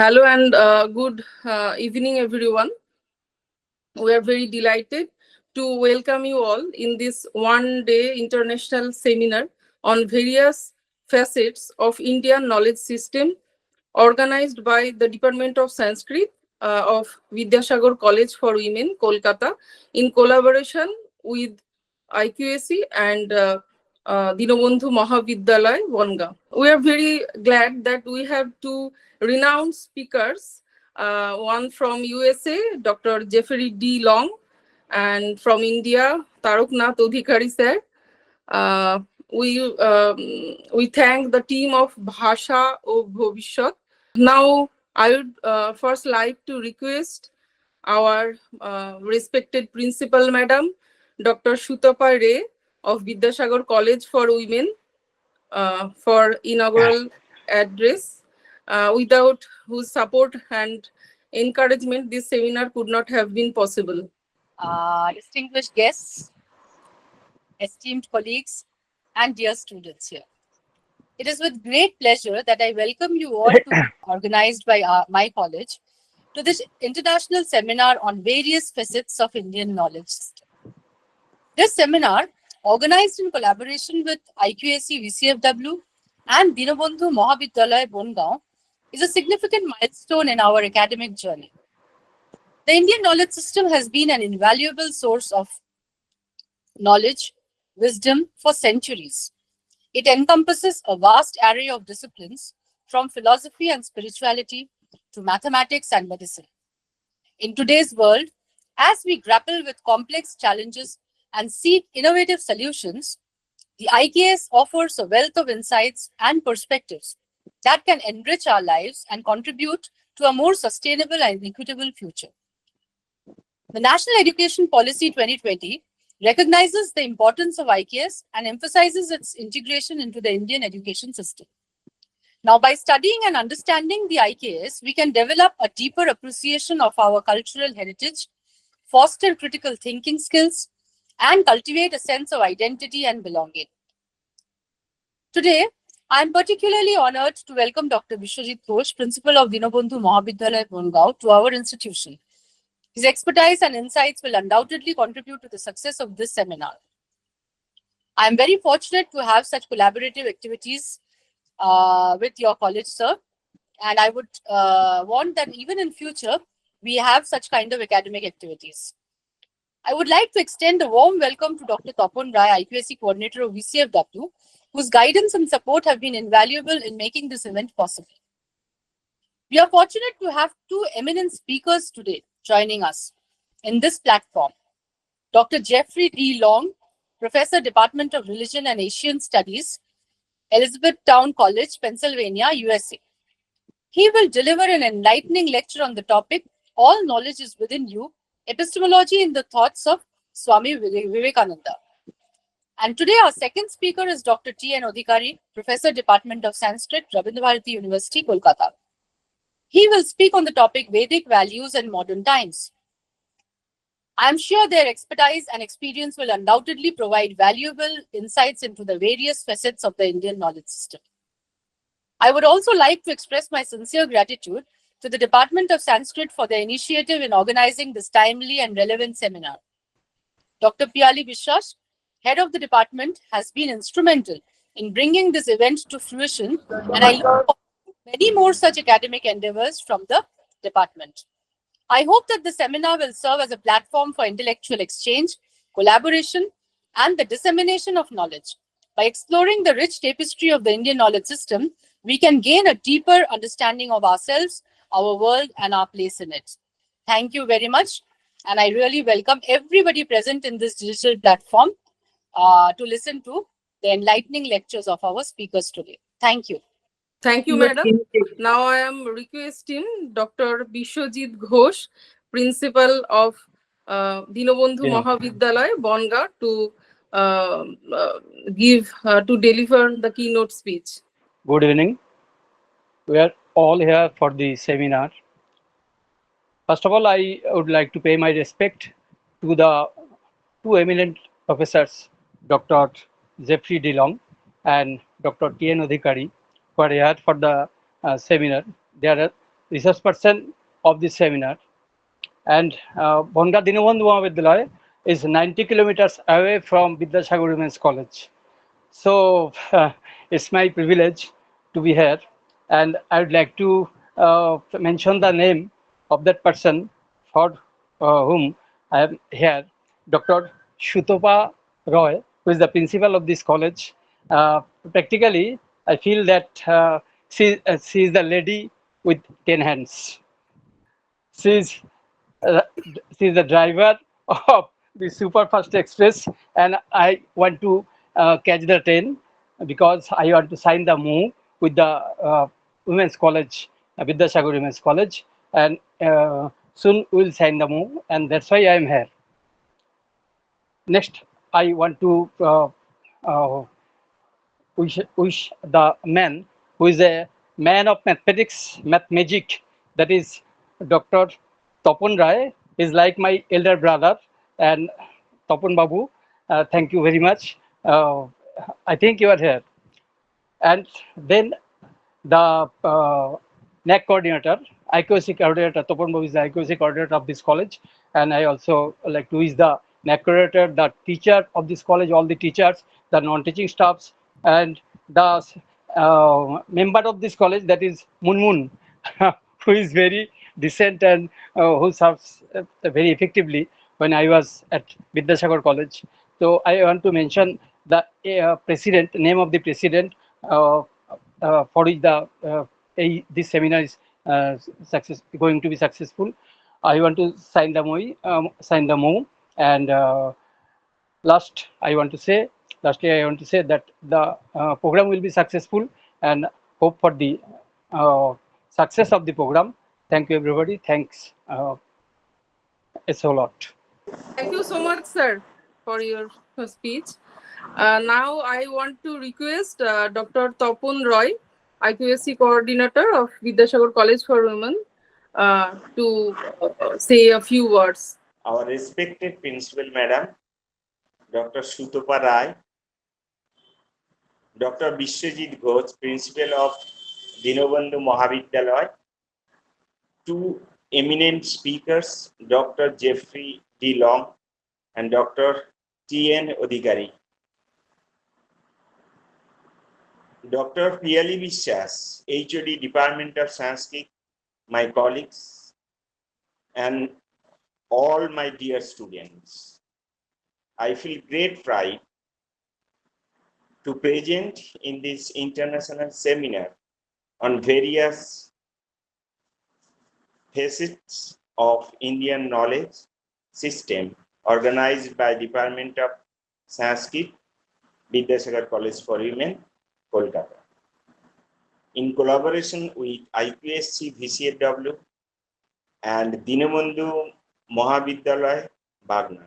Hello and good evening, everyone. We are very delighted to welcome you all in this one-day international seminar on various facets of Indian knowledge system organized by the Department of Sanskrit of Vidyasagar College for Women, Kolkata, in collaboration with IQAC and Dinabandhu Mahavidyalaya, Bongaon. We are very glad that we have two renowned speakers, one from USA, Dr. Jeffery.D.Long, and from India, Taroknath Adhikari sir. We thank the team of Bhasha O Bhavishyat. Now, I would first like to request our respected principal madam, Dr. Sutapa Ray of Vidyasagar College for Women for inaugural address, without whose support and encouragement this seminar could not have been possible. Distinguished guests, esteemed colleagues, and dear students here. It is with great pleasure that I welcome you all to organized by my college to this international seminar on various facets of Indian knowledge system. This seminar, organized in collaboration with IQAC VCFW and Dinabandhu Mahavidyalaya Bongaon, is a significant milestone in our academic journey. The Indian knowledge system has been an invaluable source of knowledge, wisdom for centuries. It encompasses a vast array of disciplines, from philosophy and spirituality to mathematics and medicine. In today's world, as we grapple with complex challenges and seek innovative solutions, the IKS offers a wealth of insights and perspectives that can enrich our lives and contribute to a more sustainable and equitable future. The National Education Policy 2020 recognizes the importance of IKS and emphasizes its integration into the Indian education system. Now, by studying and understanding the IKS, we can develop a deeper appreciation of our cultural heritage, foster critical thinking skills, and cultivate a sense of identity and belonging. Today, I am particularly honored to welcome Dr. Vishwajit Ghosh, Principal of Dinabandhu Mahavidyalaya Bongaon, to our institution. His expertise and insights will undoubtedly contribute to the success of this seminar. I am very fortunate to have such collaborative activities with your college, sir. And I would want that even in future, we have such kind of academic activities. I would like to extend a warm welcome to Dr. Tapan Rai, IQAC Coordinator of VCFW, whose guidance and support have been invaluable in making this event possible. We are fortunate to have two eminent speakers today joining us in this platform. Dr. Jeffery.D.Long, Professor, Department of Religion and Asian Studies, Elizabethtown College, Pennsylvania, USA. He will deliver an enlightening lecture on the topic, All Knowledge is Within You, Epistemology in the Thoughts of Swami Vivekananda. And today our second speaker is Dr. T.N. Adhikari, Professor, Department of Sanskrit, Rabindra Bharati University, Kolkata. He will speak on the topic Vedic Values and Modern Times. I am sure their expertise and experience will undoubtedly provide valuable insights into the various facets of the Indian knowledge system. I would also like to express my sincere gratitude to the Department of Sanskrit for their initiative in organizing this timely and relevant seminar. Dr. Piyali Biswas, head of the department, has been instrumental in bringing this event to fruition, and I look forward to many more such academic endeavors from the department. I hope that the seminar will serve as a platform for intellectual exchange, collaboration, and the dissemination of knowledge. By exploring the rich tapestry of the Indian knowledge system, we can gain a deeper understanding of ourselves, our world, and our place in it. Thank you very much. And I really welcome everybody present in this digital platform to listen to the enlightening lectures of our speakers today. Thank you. Thank you, madam. Now I am requesting Dr. Vishwajit Ghosh, Principal of Dinabandhu Mahavidyalaya, Bongaon, to deliver the keynote speech. Good evening. We are all here for the seminar. First of all, I would like to pay my respect to the two eminent professors, Dr. Jeffery.D.Long and Dr. T.N. Adhikari, who are here for the seminar. They are research person of this seminar. And Bonga Dinabandhu Mahavidyalaya is 90 kilometers away from Vidyasagar Women's College. So it's my privilege to be here, and I would like to mention the name of that person for whom I am here, Dr. Shutopa Roy, who is the principal of this college. Practically, I feel that she is the lady with 10 hands. She's uh, she's the driver of the Superfast Express, and I want to catch the train because I want to sign the MOU with the Women's College, Vidyasagar Women's College, and soon we'll sign the MOU, and that's why I am here. Next, I want to uh, wish the man who is a man of mathematics, math magic, that is Dr. Topon Rai, is like my elder brother. And Topon Babu, thank you very much. I think you are here. And then the NAC coordinator, IQAC coordinator, Topon Babu is the IQAC coordinator of this college. And I also like to is the NAC coordinator, the teacher of this college, all the teachers, the non-teaching staffs, and the member of this college, that is Munmun, who is very decent and who serves very effectively when I was at Vidyasagar College. So I want to mention the president, name of the president, for which the this seminar is going to be successful. I want to sign the MOU, and lastly, I want to say that the program will be successful, and hope for the uh, success of the program. Thank you, everybody. Thanks. It's a lot. Thank you so much, sir, for your speech. Now I want to request Dr. Topun Roy, IQAC coordinator of Vidyasagar College for Women, to say a few words. Our respected Principal Madam, Dr. Shutopa Rai, Dr. Vishwajit Ghosh, Principal of Dinabandhu Mahavidyalaya, two eminent speakers, Dr. Jeffery.D.Long and Dr. T.N. Adhikari, Dr. Piyali Vishwas, HOD Department of Sanskrit, my colleagues, and all my dear students. I feel great pride to present in this international seminar on various facets of Indian knowledge system organized by Department of Sanskrit, Vidyasagar College for Women, Kolkata. In collaboration with IQAC VCFW and Dinabandhu Mahavidyalaya, Bagna.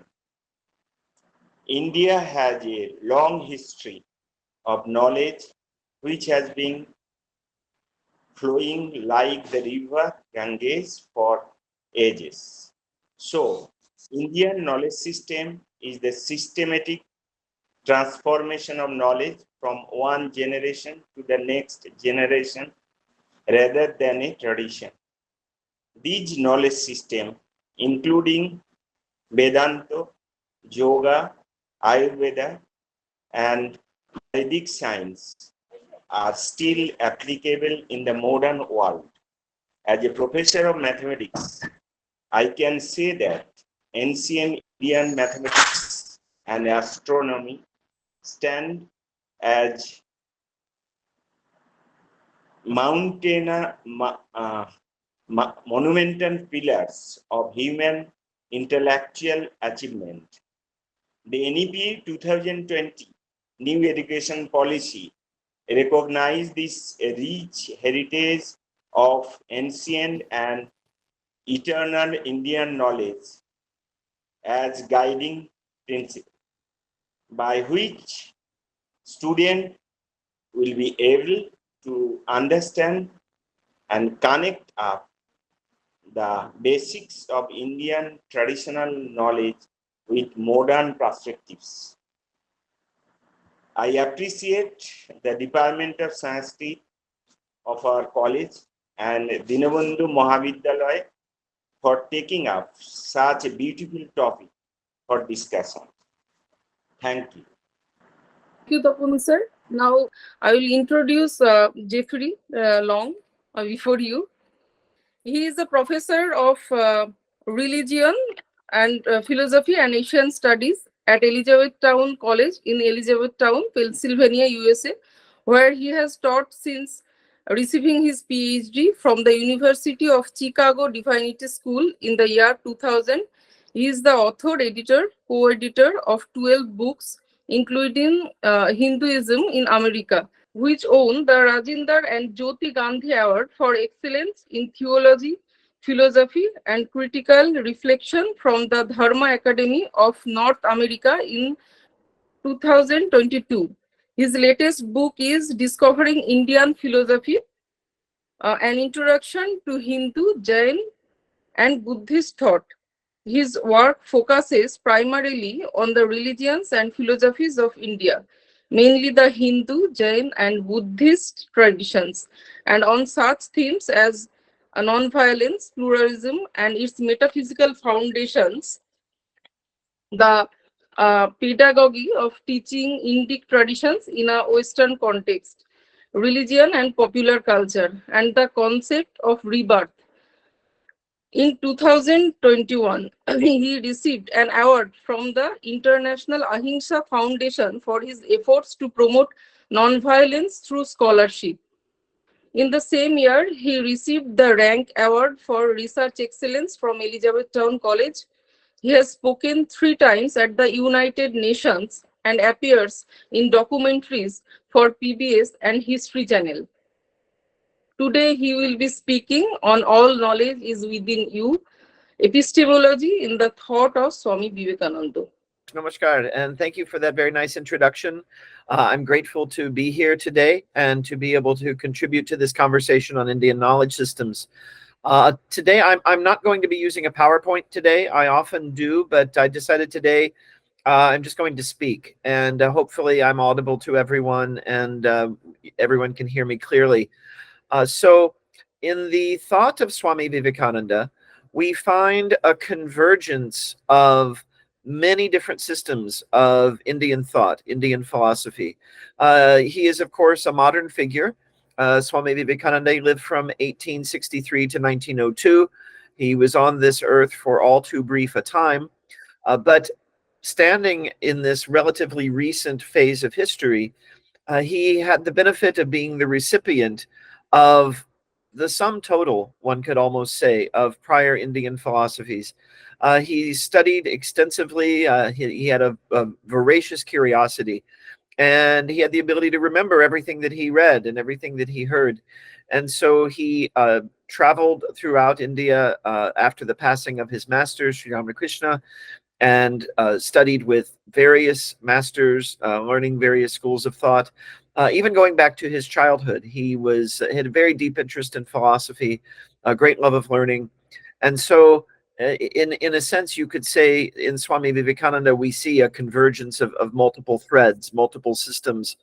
India has a long history of knowledge which has been flowing like the river Ganges for ages. So, Indian knowledge system is the systematic transformation of knowledge from one generation to the next generation rather than a tradition. These knowledge systems, including Vedanta, Yoga, Ayurveda, and Vedic science, are still applicable in the modern world. As a professor of mathematics, I can say that ancient Indian mathematics and astronomy stand as monumental pillars of human intellectual achievement. The NEP 2020 New Education Policy recognized this rich heritage of ancient and eternal Indian knowledge as guiding principle, by which students will be able to understand and connect up the basics of Indian traditional knowledge with modern perspectives. I appreciate the Department of Sanskrit of our college and Dinabandhu Mahavidyalaya for taking up such a beautiful topic for discussion. Thank you. Thank you, Tapun sir. Now I will introduce Jeffery.D.Long before you. He is a professor of religion and philosophy and Asian studies at Elizabethtown College in Elizabethtown, Pennsylvania, USA, where he has taught since receiving his PhD from the University of Chicago Divinity School in the year 2000. He is the author, editor, co-editor of 12 books, including Hinduism in America, which won the Rajinder and Jyoti Gandhi Award for Excellence in Theology, Philosophy, and Critical Reflection from the Dharma Academy of North America in 2022. His latest book is Discovering Indian Philosophy, an introduction to Hindu, Jain, and Buddhist thought. His work focuses primarily on the religions and philosophies of India, mainly the Hindu, Jain, and Buddhist traditions, and on such themes as nonviolence, pluralism, and its metaphysical foundations, the pedagogy of teaching Indic traditions in a Western context, religion and popular culture, and the concept of rebirth. In 2021, he received an award from the International Ahimsa Foundation for his efforts to promote nonviolence through scholarship. In the same year, he received the Rank Award for Research Excellence from Elizabethtown College. He has spoken 3 times at the United Nations and appears in documentaries for PBS and History Channel. Today, he will be speaking on All Knowledge is Within You, Epistemology in the Thought of Swami Vivekananda. Namaskar, and thank you for that very nice introduction. I'm grateful to be here today and to be able to contribute to this conversation on Indian knowledge systems. Today, I'm not going to be using a PowerPoint today. I often do, but I decided today I'm just going to speak, and hopefully I'm audible to everyone and everyone can hear me clearly. So in the thought of Swami Vivekananda, we find a convergence of many different systems of Indian thought, Indian philosophy. He is, of course, a modern figure. Swami Vivekananda lived from 1863 to 1902. He was on this earth for all too brief a time, but standing in this relatively recent phase of history, he had the benefit of being the recipient of the sum total, one could almost say, of prior Indian philosophies. He studied extensively. He had a voracious curiosity, and he had the ability to remember everything that he read and everything that he heard. And so he traveled throughout India after the passing of his master, Sri Ramakrishna, and studied with various masters, learning various schools of thought. Even going back to his childhood, he had a very deep interest in philosophy, a great love of learning. And so in a sense, you could say in Swami Vivekananda, we see a convergence of multiple threads, multiple systems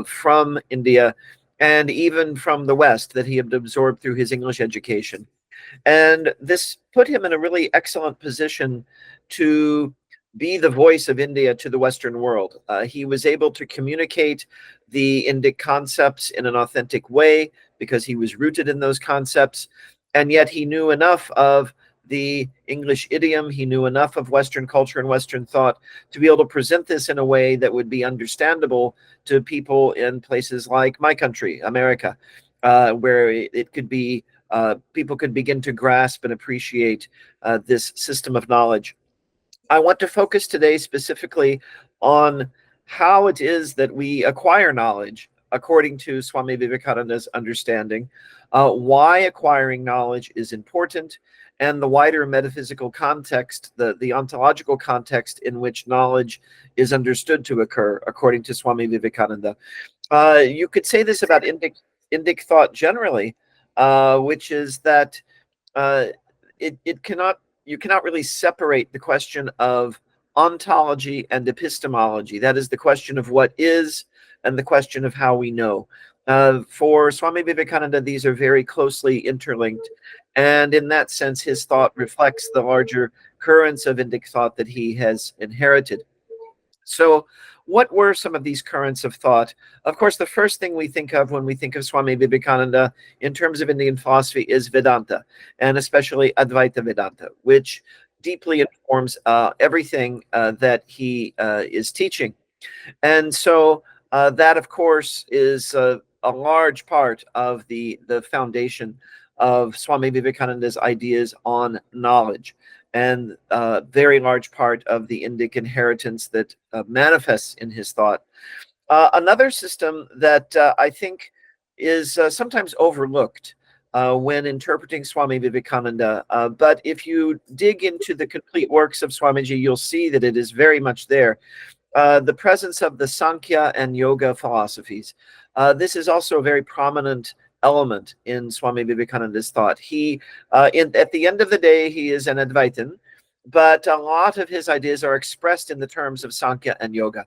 from India and even from the West that he had absorbed through his English education. And this put him in a really excellent position to be the voice of India to the Western world. He was able to communicate the Indic concepts in an authentic way because he was rooted in those concepts. And yet he knew enough of the English idiom, he knew enough of Western culture and Western thought to be able to present this in a way that would be understandable to people in places like my country, America, where it could be people could begin to grasp and appreciate this system of knowledge. I want to focus today specifically on how it is that we acquire knowledge according to Swami Vivekananda's understanding, why acquiring knowledge is important, and the wider metaphysical context, the ontological context in which knowledge is understood to occur according to Swami Vivekananda. You could say this about Indic thought generally, which is that you cannot really separate the question of ontology and epistemology. That is the question of what is and the question of how we know. For Swami Vivekananda, these are very closely interlinked. And in that sense, his thought reflects the larger currents of Indic thought that he has inherited. So, what were some of these currents of thought? Of course, the first thing we think of when we think of Swami Vivekananda in terms of Indian philosophy is Vedanta, and especially Advaita Vedanta, which deeply informs everything that he is teaching. And so that, of course, is a large part of the foundation of Swami Vivekananda's ideas on knowledge, and a very large part of the Indic inheritance that manifests in his thought. Another system that I think is sometimes overlooked when interpreting Swami Vivekananda, but if you dig into the complete works of Swamiji, you'll see that it is very much there. The presence of the Sankhya and Yoga philosophies. This is also a very prominent element in Swami Vivekananda's thought. He, at the end of the day, he is an Advaitin, but a lot of his ideas are expressed in the terms of Sankhya and Yoga.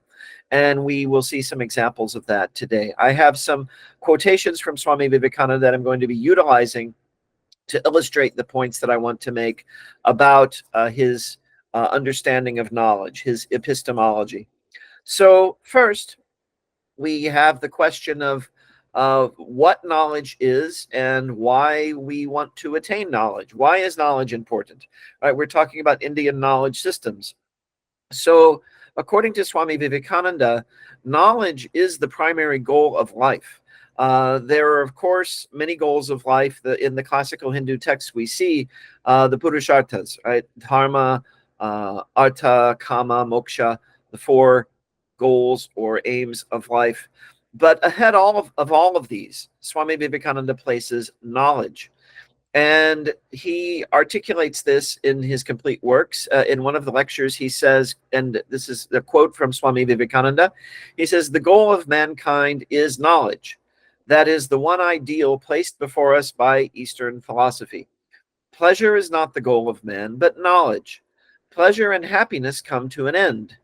And we will see some examples of that today. I have some quotations from Swami Vivekananda that I'm going to be utilizing to illustrate the points that I want to make about his understanding of knowledge, his epistemology. So first, we have the question of what knowledge is and why we want to attain knowledge. Why is knowledge important? All right, we're talking about Indian knowledge systems. So according to Swami Vivekananda, knowledge is the primary goal of life. There are, of course, many goals of life. In the classical Hindu texts, we see the Purusharthas, right? Dharma, Artha, Kama, Moksha, the four goals or aims of life. But ahead of all of these, Swami Vivekananda places knowledge. And he articulates this in his complete works. In one of the lectures, he says, and this is a quote from Swami Vivekananda, he says, "The goal of mankind is knowledge. That is the one ideal placed before us by Eastern philosophy. Pleasure is not the goal of man, but knowledge. Pleasure and happiness come to an end.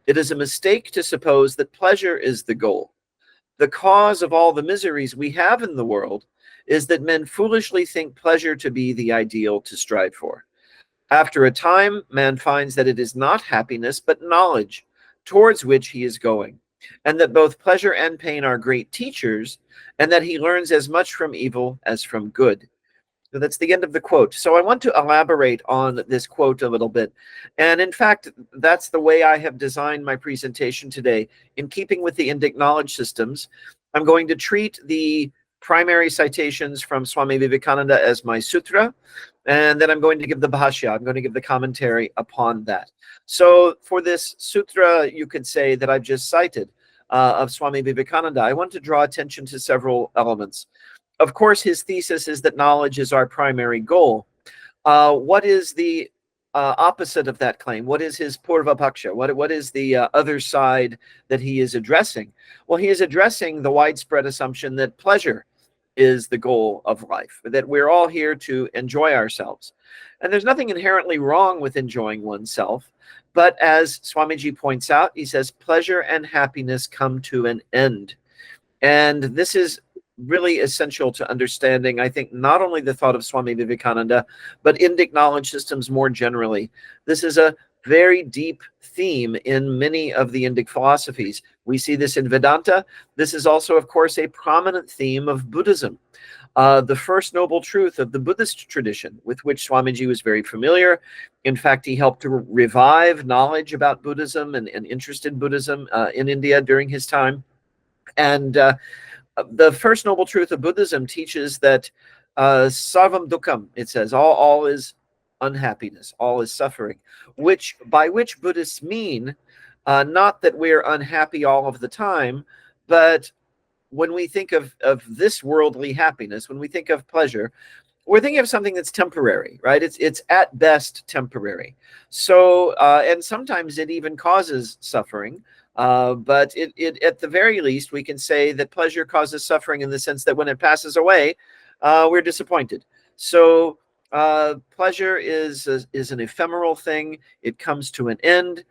It is a mistake to suppose that pleasure is the goal. The cause of all the miseries we have in the world is that men foolishly think pleasure to be the ideal to strive for. After a time, man finds that it is not happiness, but knowledge towards which he is going, and that both pleasure and pain are great teachers, and that he learns as much from evil as from good." So that's the end of the quote. So I want to elaborate on this quote a little bit. And in fact, that's the way I have designed my presentation today. In keeping with the Indic knowledge systems, I'm going to treat the primary citations from Swami Vivekananda as my sutra, and then I'm going to give the bhashya. I'm going to give the commentary upon that. So for this sutra, you could say that I've just cited of Swami Vivekananda, I want to draw attention to several elements. Of course, his thesis is that knowledge is our primary goal. What is the opposite of that claim? What is his purva paksha? What is the other side that he is addressing? Well, he is addressing the widespread assumption that pleasure is the goal of life, that we're all here to enjoy ourselves. And there's nothing inherently wrong with enjoying oneself. But as Swamiji points out, he says, pleasure and happiness come to an end. And this is really essential to understanding, I think, not only the thought of Swami Vivekananda, but Indic knowledge systems more generally. This is a very deep theme in many of the Indic philosophies. We see this in Vedanta. This is also, of course, a prominent theme of Buddhism. The first noble truth of the Buddhist tradition, with which Swamiji was very familiar. In fact, he helped to revive knowledge about Buddhism and interest in Buddhism in India during his time. And the first noble truth of Buddhism teaches that sarvam dukkam, it says, all is unhappiness, all is suffering, by which Buddhists mean not that we're unhappy all of the time, but when we think of this worldly happiness, when we think of pleasure, we're thinking of something that's temporary, right? It's at best temporary. So, and sometimes it even causes suffering. But it at the very least, we can say that pleasure causes suffering in the sense that when it passes away, we're disappointed. So pleasure is an ephemeral thing. It comes to an end.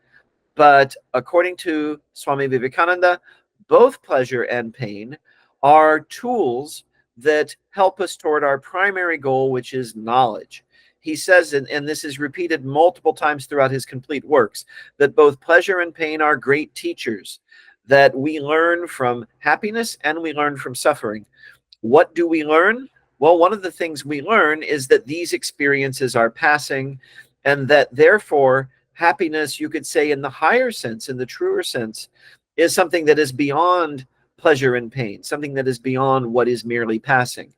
But according to Swami Vivekananda, both pleasure and pain are tools that help us toward our primary goal, which is knowledge. He says, and this is repeated multiple times throughout his complete works, that both pleasure and pain are great teachers, that we learn from happiness and we learn from suffering. What do we learn? Well, one of the things we learn is that these experiences are passing, and that therefore happiness, you could say in the higher sense, in the truer sense, is something that is beyond pleasure and pain, something that is beyond what is merely passing.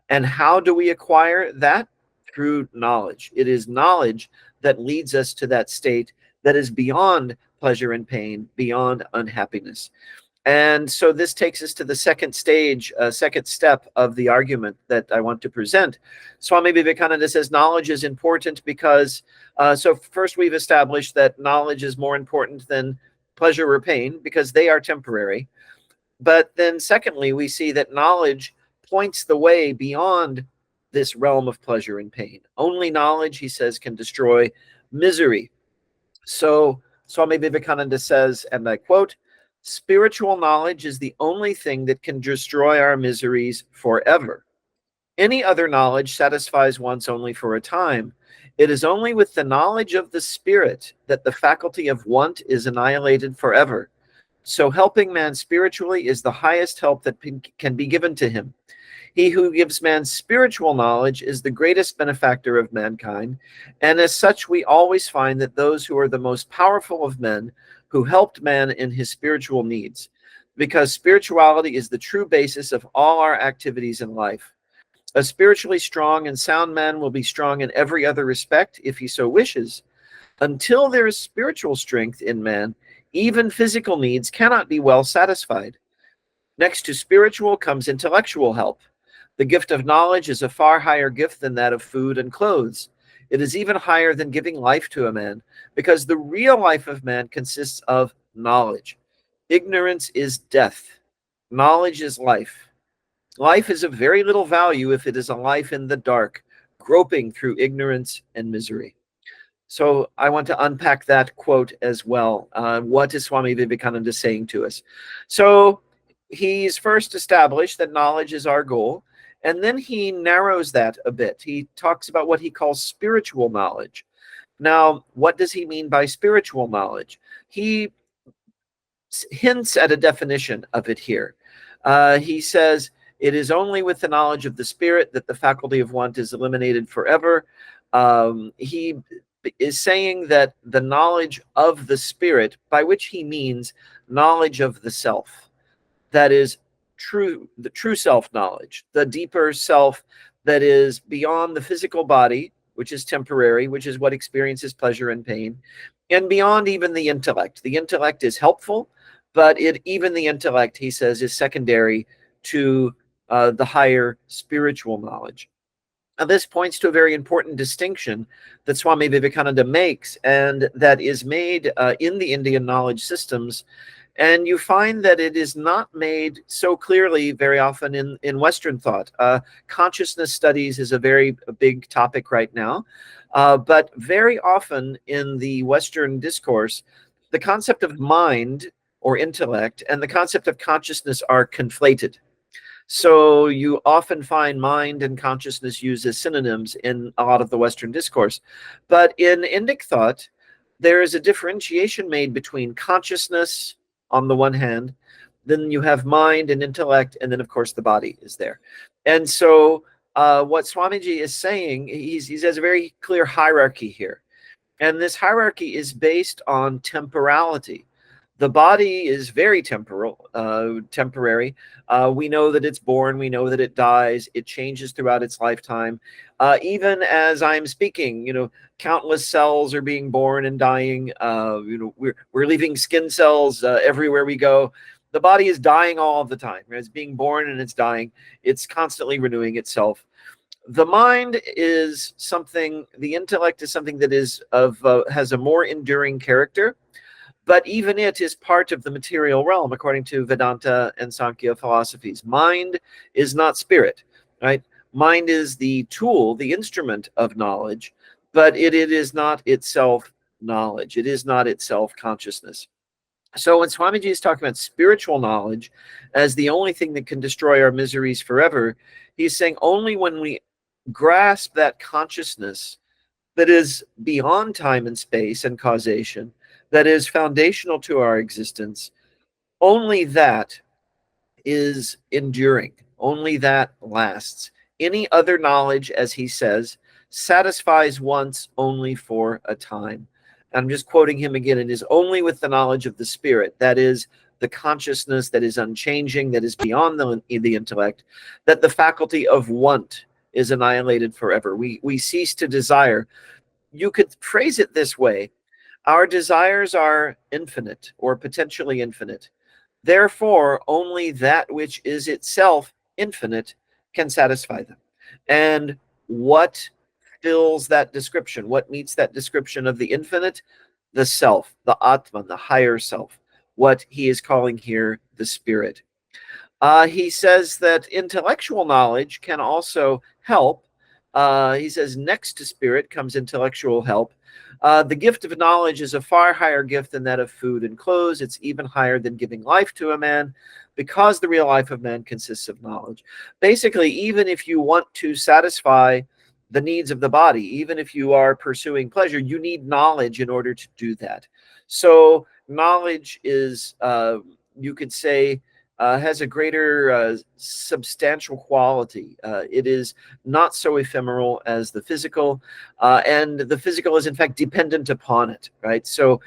And how do we acquire that? Through knowledge. It is knowledge that leads us to that state that is beyond pleasure and pain, beyond unhappiness. And so this takes us to the second stage, second step of the argument that I want to present. Swami Vivekananda says knowledge is important because, so first we've established that knowledge is more important than pleasure or pain because they are temporary. But then secondly, we see that knowledge points the way beyond this realm of pleasure and pain. Only knowledge, he says, can destroy misery. So Swami Vivekananda says, and I quote, "Spiritual knowledge is the only thing that can destroy our miseries forever. Any other knowledge satisfies once only for a time. It is only with the knowledge of the spirit that the faculty of want is annihilated forever. So helping man spiritually is the highest help that can be given to him. He who gives man spiritual knowledge is the greatest benefactor of mankind, and as such we always find that those who are the most powerful of men who helped man in his spiritual needs, because spirituality is the true basis of all our activities in life. A spiritually strong and sound man will be strong in every other respect if he so wishes. Until there is spiritual strength in man, even physical needs cannot be well satisfied. Next to spiritual comes intellectual help. The gift of knowledge is a far higher gift than that of food and clothes. It is even higher than giving life to a man, because the real life of man consists of knowledge. Ignorance is death. Knowledge is life. Life is of very little value if it is a life in the dark, groping through ignorance and misery." So I want to unpack that quote as well. What is Swami Vivekananda saying to us? So he's first established that knowledge is our goal, and then he narrows that a bit. He talks about what he calls spiritual knowledge. Now, what does he mean by spiritual knowledge? He hints at a definition of it here. He says, "It is only with the knowledge of the spirit that the faculty of want is eliminated forever." He is saying that the knowledge of the spirit, by which he means knowledge of the self, that is true, the true self knowledge, the deeper self that is beyond the physical body, which is temporary, which is what experiences pleasure and pain, and beyond even the intellect. The intellect is helpful, but even the intellect, he says, is secondary to the higher spiritual knowledge. Now, this points to a very important distinction that Swami Vivekananda makes, and that is made in the Indian knowledge systems. And you find that it is not made so clearly very often in Western thought. Consciousness studies is a very big topic right now, but very often in the Western discourse, the concept of mind or intellect and the concept of consciousness are conflated. So you often find mind and consciousness used as synonyms in a lot of the Western discourse. But in Indic thought, there is a differentiation made between consciousness on the one hand, then you have mind and intellect, and then of course the body is there. And so what Swamiji is saying, he has a very clear hierarchy here. And this hierarchy is based on temporality. The body is very temporary. We know that it's born. We know that it dies. It changes throughout its lifetime. Even as I'm speaking, countless cells are being born and dying. We're leaving skin cells everywhere we go. The body is dying all of the time. It's being born and it's dying. It's constantly renewing itself. The mind is something. The intellect is something that has a more enduring character. But even it is part of the material realm, according to Vedanta and Sankhya philosophies. Mind is not spirit, right? Mind is the tool, the instrument of knowledge, but it is not itself knowledge. It is not itself consciousness. So when Swamiji is talking about spiritual knowledge as the only thing that can destroy our miseries forever, he's saying only when we grasp that consciousness that is beyond time and space and causation, that is foundational to our existence, only that is enduring, only that lasts. Any other knowledge, as he says, satisfies once only for a time. I'm just quoting him again. It is only with the knowledge of the spirit, that is the consciousness that is unchanging, that is beyond the intellect, that the faculty of want is annihilated forever. We cease to desire. You could phrase it this way: our desires are infinite or potentially infinite. Therefore, only that which is itself infinite can satisfy them. And what fills that description? What meets that description of the infinite? The self, the Atman, the higher self, what he is calling here the spirit. He says that intellectual knowledge can also help. He says next to spirit comes intellectual help. The gift of knowledge is a far higher gift than that of food and clothes. It's even higher than giving life to a man, because the real life of man consists of knowledge. Basically, even if you want to satisfy the needs of the body, even if you are pursuing pleasure, you need knowledge in order to do that. So knowledge is, you could say, has a greater substantial quality. It is not so ephemeral as the physical, and the physical is in fact dependent upon it, right? So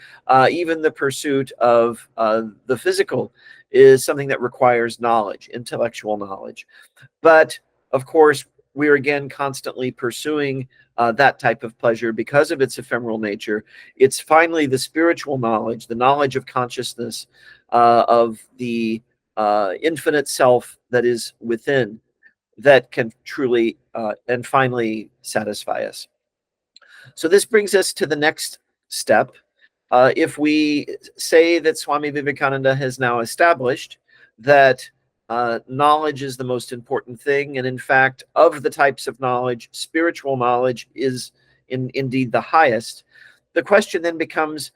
even the pursuit of the physical is something that requires knowledge, intellectual knowledge. But of course, we're again constantly pursuing that type of pleasure because of its ephemeral nature. It's finally the spiritual knowledge, the knowledge of consciousness, of the infinite self that is within, that can truly and finally satisfy us. So this brings us to the next step. If we say that Swami Vivekananda has now established that knowledge is the most important thing, and in fact, of the types of knowledge, spiritual knowledge is indeed the highest, the question then becomes,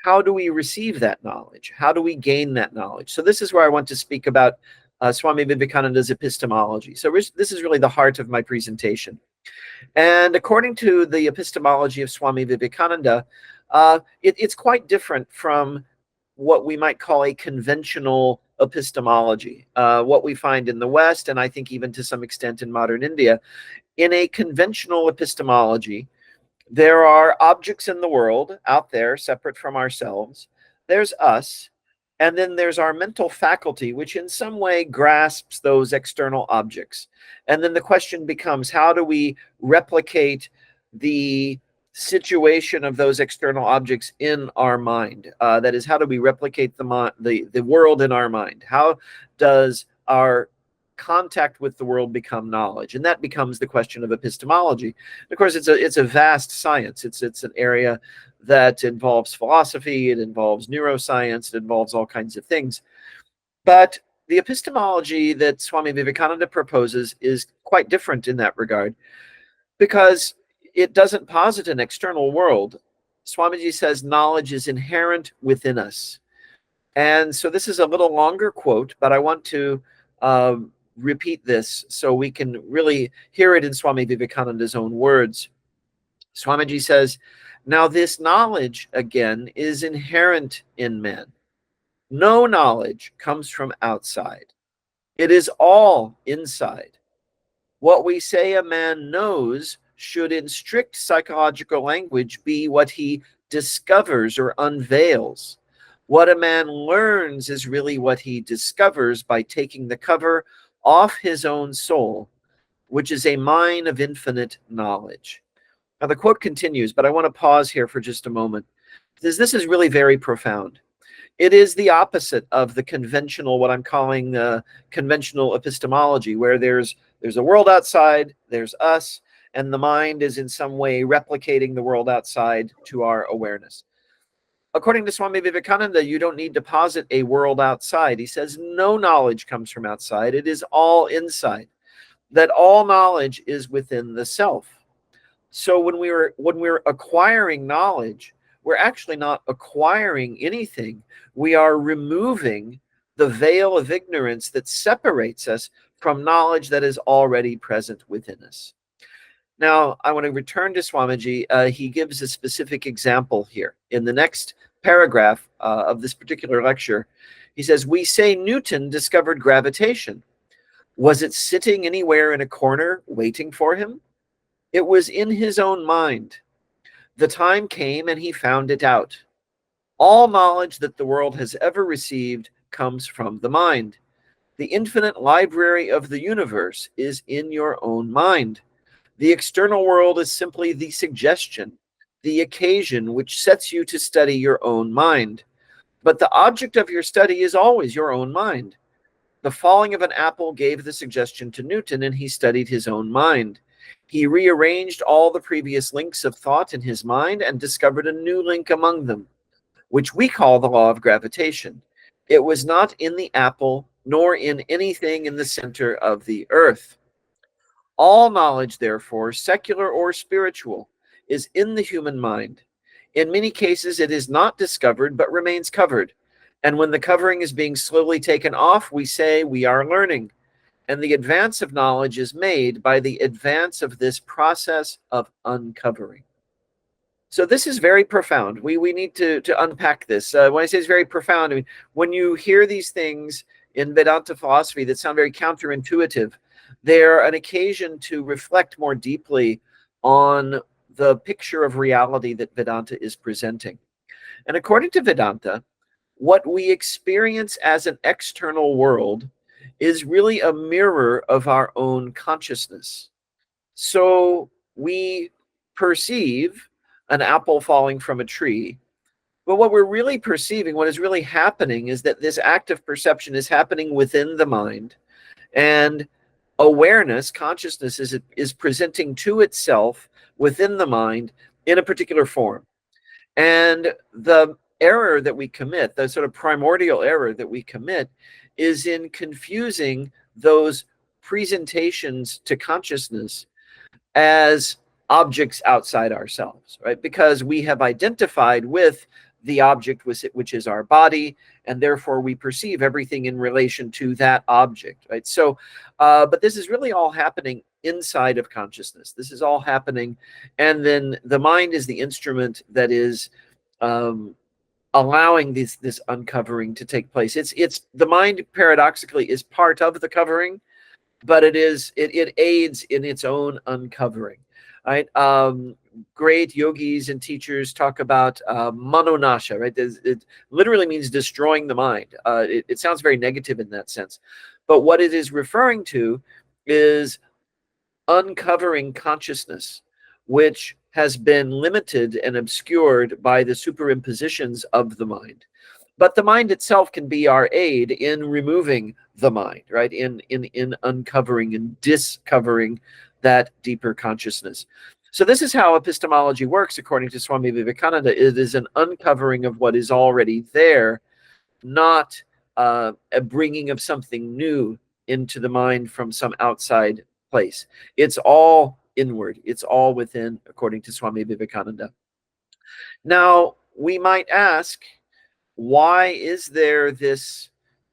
how do we receive that knowledge? How do we gain that knowledge? So this is where I want to speak about Swami Vivekananda's epistemology. So this is really the heart of my presentation. And according to the epistemology of Swami Vivekananda, it's quite different from what we might call a conventional epistemology, what we find in the West, and I think even to some extent in modern India. In a conventional epistemology, there are objects in the world out there separate from ourselves. There's us, and then there's our mental faculty, which in some way grasps those external objects. And then the question becomes, how do we replicate the situation of those external objects in our mind? That is, how do we replicate the world in our mind? How does our contact with the world become knowledge? And that becomes the question of epistemology. Of course, it's a vast science. It's an area that involves philosophy, it involves neuroscience, it involves all kinds of things. But the epistemology that Swami Vivekananda proposes is quite different in that regard, because it doesn't posit an external world. Swamiji says knowledge is inherent within us. And so this is a little longer quote, but I want to repeat this so we can really hear it in Swami Vivekananda's own words. Swamiji says, now this knowledge, again, is inherent in men. No knowledge comes from outside. It is all inside. What we say a man knows should, in strict psychological language, be what he discovers or unveils. What a man learns is really what he discovers by taking the cover off his own soul, which is a mine of infinite knowledge. Now the quote continues, but I want to pause here for just a moment, because this is really very profound. It is the opposite of the conventional, what I'm calling conventional epistemology, where there's a world outside, there's us, and the mind is in some way replicating the world outside to our awareness. According to Swami Vivekananda, you don't need to posit a world outside. He says no knowledge comes from outside. It is all inside. That all knowledge is within the self. So when we're acquiring knowledge, we're actually not acquiring anything. We are removing the veil of ignorance that separates us from knowledge that is already present within us. Now, I want to return to Swamiji. He gives a specific example here. In the next paragraph of this particular lecture, he says, we say Newton discovered gravitation. Was it sitting anywhere in a corner waiting for him? It was in his own mind. The time came and he found it out. All knowledge that the world has ever received comes from the mind. The infinite library of the universe is in your own mind. The external world is simply the suggestion, the occasion which sets you to study your own mind. But the object of your study is always your own mind. The falling of an apple gave the suggestion to Newton, and he studied his own mind. He rearranged all the previous links of thought in his mind and discovered a new link among them, which we call the law of gravitation. It was not in the apple, nor in anything in the center of the earth. All knowledge, therefore, secular or spiritual, is in the human mind. In many cases, it is not discovered, but remains covered. And when the covering is being slowly taken off, we say we are learning. And the advance of knowledge is made by the advance of this process of uncovering. So this is very profound. We need to unpack this. When I say it's very profound, I mean, when you hear these things in Vedanta philosophy that sound very counterintuitive, they're an occasion to reflect more deeply on the picture of reality that Vedanta is presenting. And according to Vedanta, what we experience as an external world is really a mirror of our own consciousness. So we perceive an apple falling from a tree, but what we're really perceiving, what is really happening, is that this act of perception is happening within the mind, and awareness, consciousness, is presenting to itself within the mind in a particular form. And the error that we commit, the sort of primordial error that we commit, is in confusing those presentations to consciousness as objects outside ourselves, right? Because we have identified with the object which is our body, and therefore we perceive everything in relation to that object, right? So, but this is really all happening inside of consciousness. This is all happening, and then the mind is the instrument that is allowing this uncovering to take place. It's the mind paradoxically is part of the covering, but it aids in its own uncovering, right? Great yogis and teachers talk about manonasha, right? It literally means destroying the mind. It sounds very negative in that sense, but what it is referring to is uncovering consciousness, which has been limited and obscured by the superimpositions of the mind. But the mind itself can be our aid in removing the mind, right? In uncovering and discovering that deeper consciousness. So this is how epistemology works, according to Swami Vivekananda. It is an uncovering of what is already there, not a bringing of something new into the mind from some outside place. It's all inward. It's all within, according to Swami Vivekananda. Now, we might ask, why is there this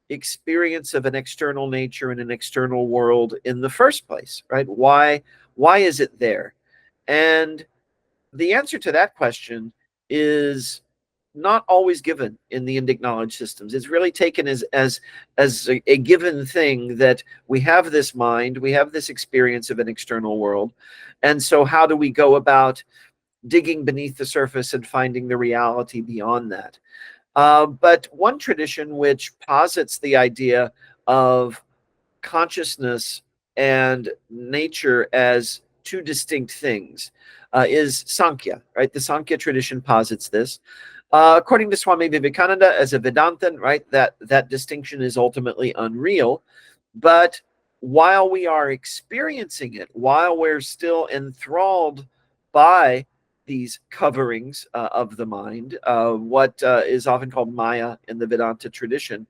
experience of an external nature and an external world in the first place, right? Why is it there? And the answer to that question is not always given in the Indic knowledge systems. It's really taken as a given thing that we have this mind, we have this experience of an external world. And so how do we go about digging beneath the surface and finding the reality beyond that? But one tradition which posits the idea of consciousness and nature as two distinct things is Sankhya, right? The Sankhya tradition posits this. According to Swami Vivekananda, as a Vedantan, right, that distinction is ultimately unreal. But while we are experiencing it, while we're still enthralled by these coverings of the mind, what is often called Maya in the Vedanta tradition,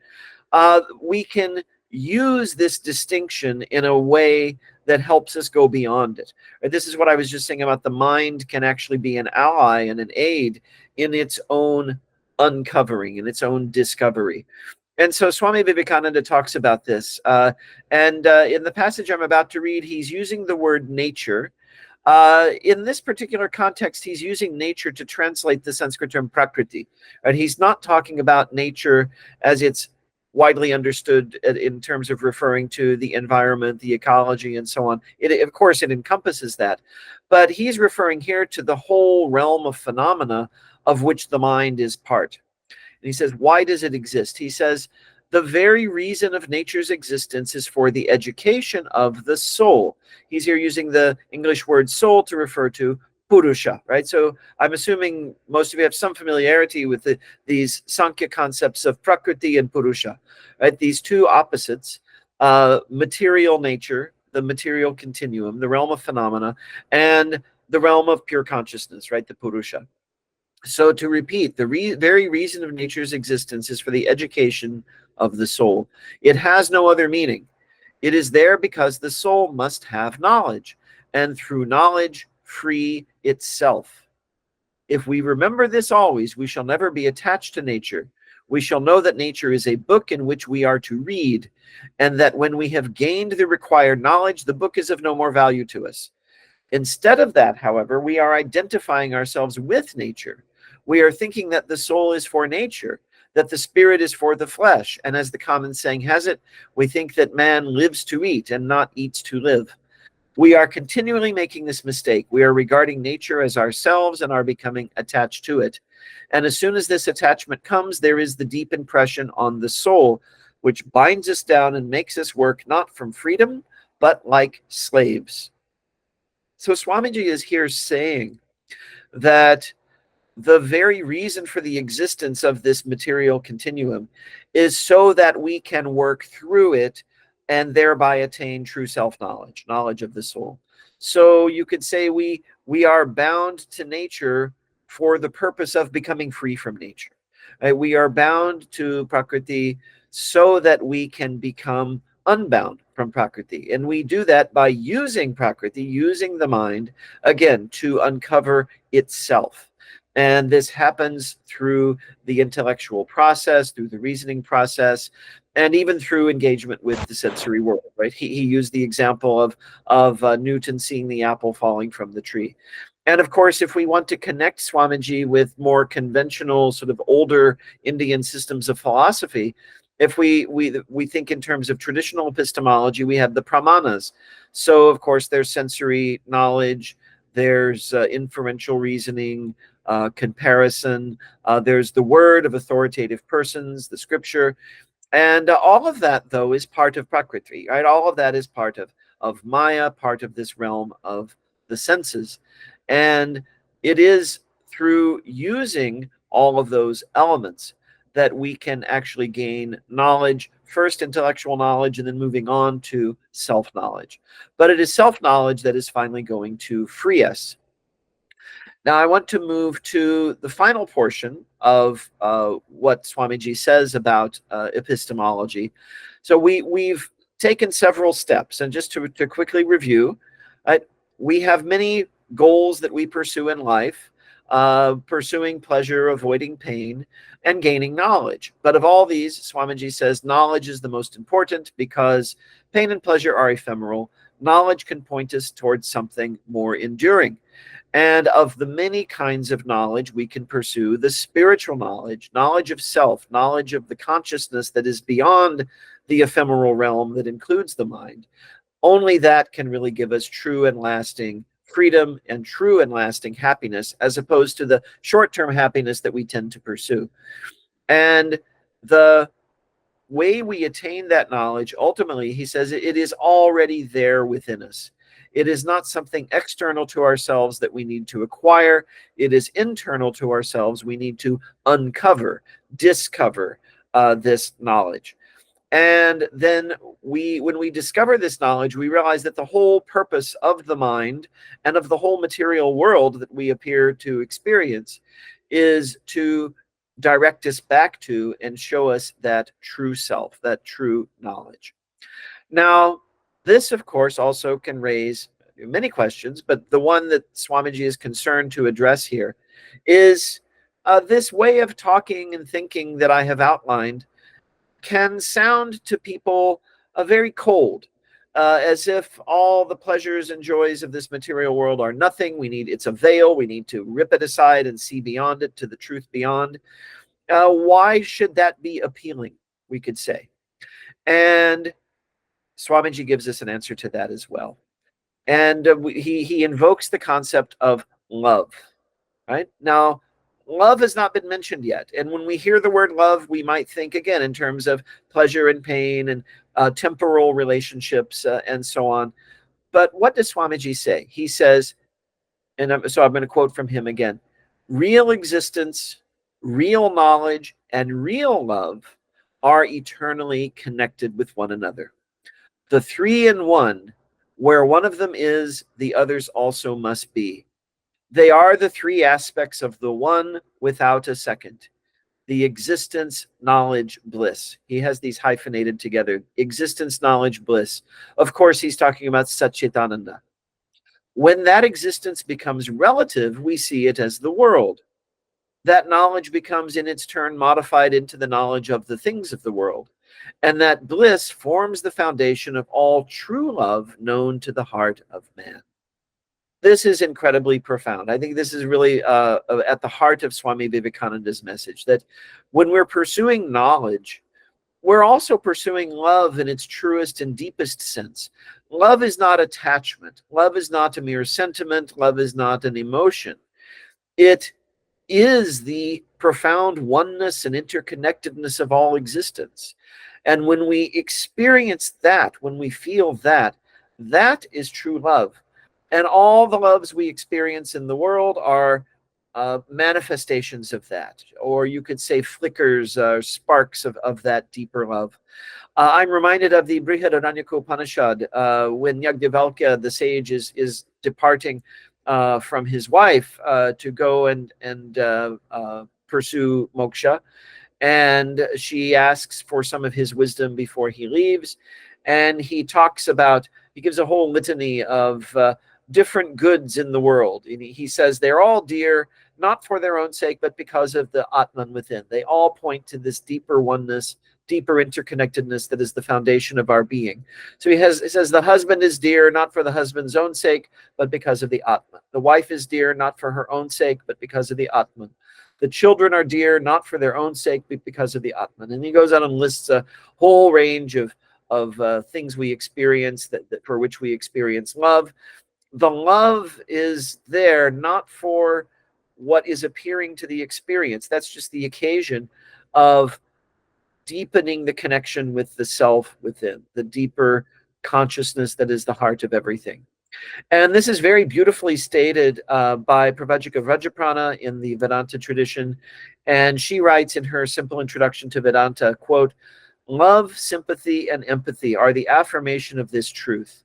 we can use this distinction in a way that helps us go beyond it. This is what I was just saying about the mind can actually be an ally and an aid in its own uncovering, in its own discovery. And so Swami Vivekananda talks about this. In the passage I'm about to read, he's using the word nature. In this particular context, he's using nature to translate the Sanskrit term prakriti. And he's not talking about nature as it's widely understood in terms of referring to the environment, the ecology, and so on. Of course, it encompasses that. But he's referring here to the whole realm of phenomena of which the mind is part. And he says, why does it exist? He says, the very reason of nature's existence is for the education of the soul. He's here using the English word soul to refer to Purusha, right? So I'm assuming most of you have some familiarity with these Sankhya concepts of Prakriti and Purusha, right? These two opposites, material nature, the material continuum, the realm of phenomena, and the realm of pure consciousness, right? The Purusha. So to repeat, the very reason of nature's existence is for the education of the soul. It has no other meaning. It is there because the soul must have knowledge, and through knowledge, free itself. If we remember this always, we shall never be attached to nature. We shall know that nature is a book in which we are to read, and that when we have gained the required knowledge, the book is of no more value to us. Instead of that, however, we are identifying ourselves with nature. We are thinking that the soul is for nature, that the spirit is for the flesh. And as the common saying has it, we think that man lives to eat and not eats to live. We are continually making this mistake. We are regarding nature as ourselves and are becoming attached to it. And as soon as this attachment comes, there is the deep impression on the soul, which binds us down and makes us work not from freedom, but like slaves. So Swamiji is here saying that the very reason for the existence of this material continuum is so that we can work through it and thereby attain true self-knowledge, knowledge of the soul. So you could say we are bound to nature for the purpose of becoming free from nature. Right? We are bound to Prakriti so that we can become unbound from Prakriti. And we do that by using Prakriti, using the mind, again, to uncover itself. And this happens through the intellectual process, through the reasoning process, and even through engagement with the sensory world, right? He used the example of Newton seeing the apple falling from the tree. And of course, if we want to connect Swamiji with more conventional, sort of older Indian systems of philosophy, if we think in terms of traditional epistemology, we have the pramanas. So of course, there's sensory knowledge, there's inferential reasoning, comparison, there's the word of authoritative persons, the scripture, and all of that, though, is part of Prakriti, right? All of that is part of Maya, part of this realm of the senses. And it is through using all of those elements that we can actually gain knowledge, first intellectual knowledge, and then moving on to self-knowledge. But it is self-knowledge that is finally going to free us. Now, I want to move to the final portion of what Swamiji says about epistemology. So we've taken several steps, and just to quickly review, we have many goals that we pursue in life, pursuing pleasure, avoiding pain, and gaining knowledge. But of all these, Swamiji says knowledge is the most important because pain and pleasure are ephemeral. Knowledge can point us towards something more enduring. And of the many kinds of knowledge we can pursue, the spiritual knowledge, knowledge of self, knowledge of the consciousness that is beyond the ephemeral realm that includes the mind, only that can really give us true and lasting freedom and true and lasting happiness, as opposed to the short-term happiness that we tend to pursue. And the way we attain that knowledge, ultimately, he says, it is already there within us. It is not something external to ourselves that we need to acquire. It is internal to ourselves. We need to uncover, discover this knowledge. And then when we discover this knowledge, we realize that the whole purpose of the mind and of the whole material world that we appear to experience is to direct us back to and show us that true self, that true knowledge. Now, this, of course, also can raise many questions, but the one that Swamiji is concerned to address here is this way of talking and thinking that I have outlined can sound to people very cold, as if all the pleasures and joys of this material world are nothing. It's a veil. We need to rip it aside and see beyond it to the truth beyond. Why should that be appealing, we could say? And Swamiji gives us an answer to that as well. And he invokes the concept of love, right? Now, love has not been mentioned yet. And when we hear the word love, we might think again in terms of pleasure and pain and temporal relationships and so on. But what does Swamiji say? He says, so I'm going to quote from him again: real existence, real knowledge, and real love are eternally connected with one another. The three in one, where one of them is, the others also must be. They are the three aspects of the one without a second. The existence, knowledge, bliss. He has these hyphenated together. Existence, knowledge, bliss. Of course, he's talking about Satchitananda. When that existence becomes relative, we see it as the world. That knowledge becomes in its turn modified into the knowledge of the things of the world. And that bliss forms the foundation of all true love known to the heart of man. This is incredibly profound. I think this is really at the heart of Swami Vivekananda's message, that when we're pursuing knowledge, we're also pursuing love in its truest and deepest sense. Love is not attachment. Love is not a mere sentiment. Love is not an emotion. It is the profound oneness and interconnectedness of all existence. And when we experience that, when we feel that, that is true love. And all the loves we experience in the world are manifestations of that, or you could say flickers, sparks of that deeper love. I'm reminded of the Brihadaranyaka Upanishad when Yajnavalkya, the sage, is departing from his wife to go and pursue moksha. And she asks for some of his wisdom before he leaves. And he gives a whole litany of different goods in the world. And he says they're all dear, not for their own sake, but because of the Atman within. They all point to this deeper oneness, deeper interconnectedness that is the foundation of our being. So he says the husband is dear, not for the husband's own sake, but because of the Atman. The wife is dear, not for her own sake, but because of the Atman. The children are dear, not for their own sake, but because of the Atman. And he goes out and lists a whole range of things we experience for which we experience love. The love is there not for what is appearing to the experience. That's just the occasion of deepening the connection with the self within, the deeper consciousness that is the heart of everything. And this is very beautifully stated by Pravajika Vajraprana in the Vedanta tradition. And she writes in her simple introduction to Vedanta, quote, "Love, sympathy, and empathy are the affirmation of this truth.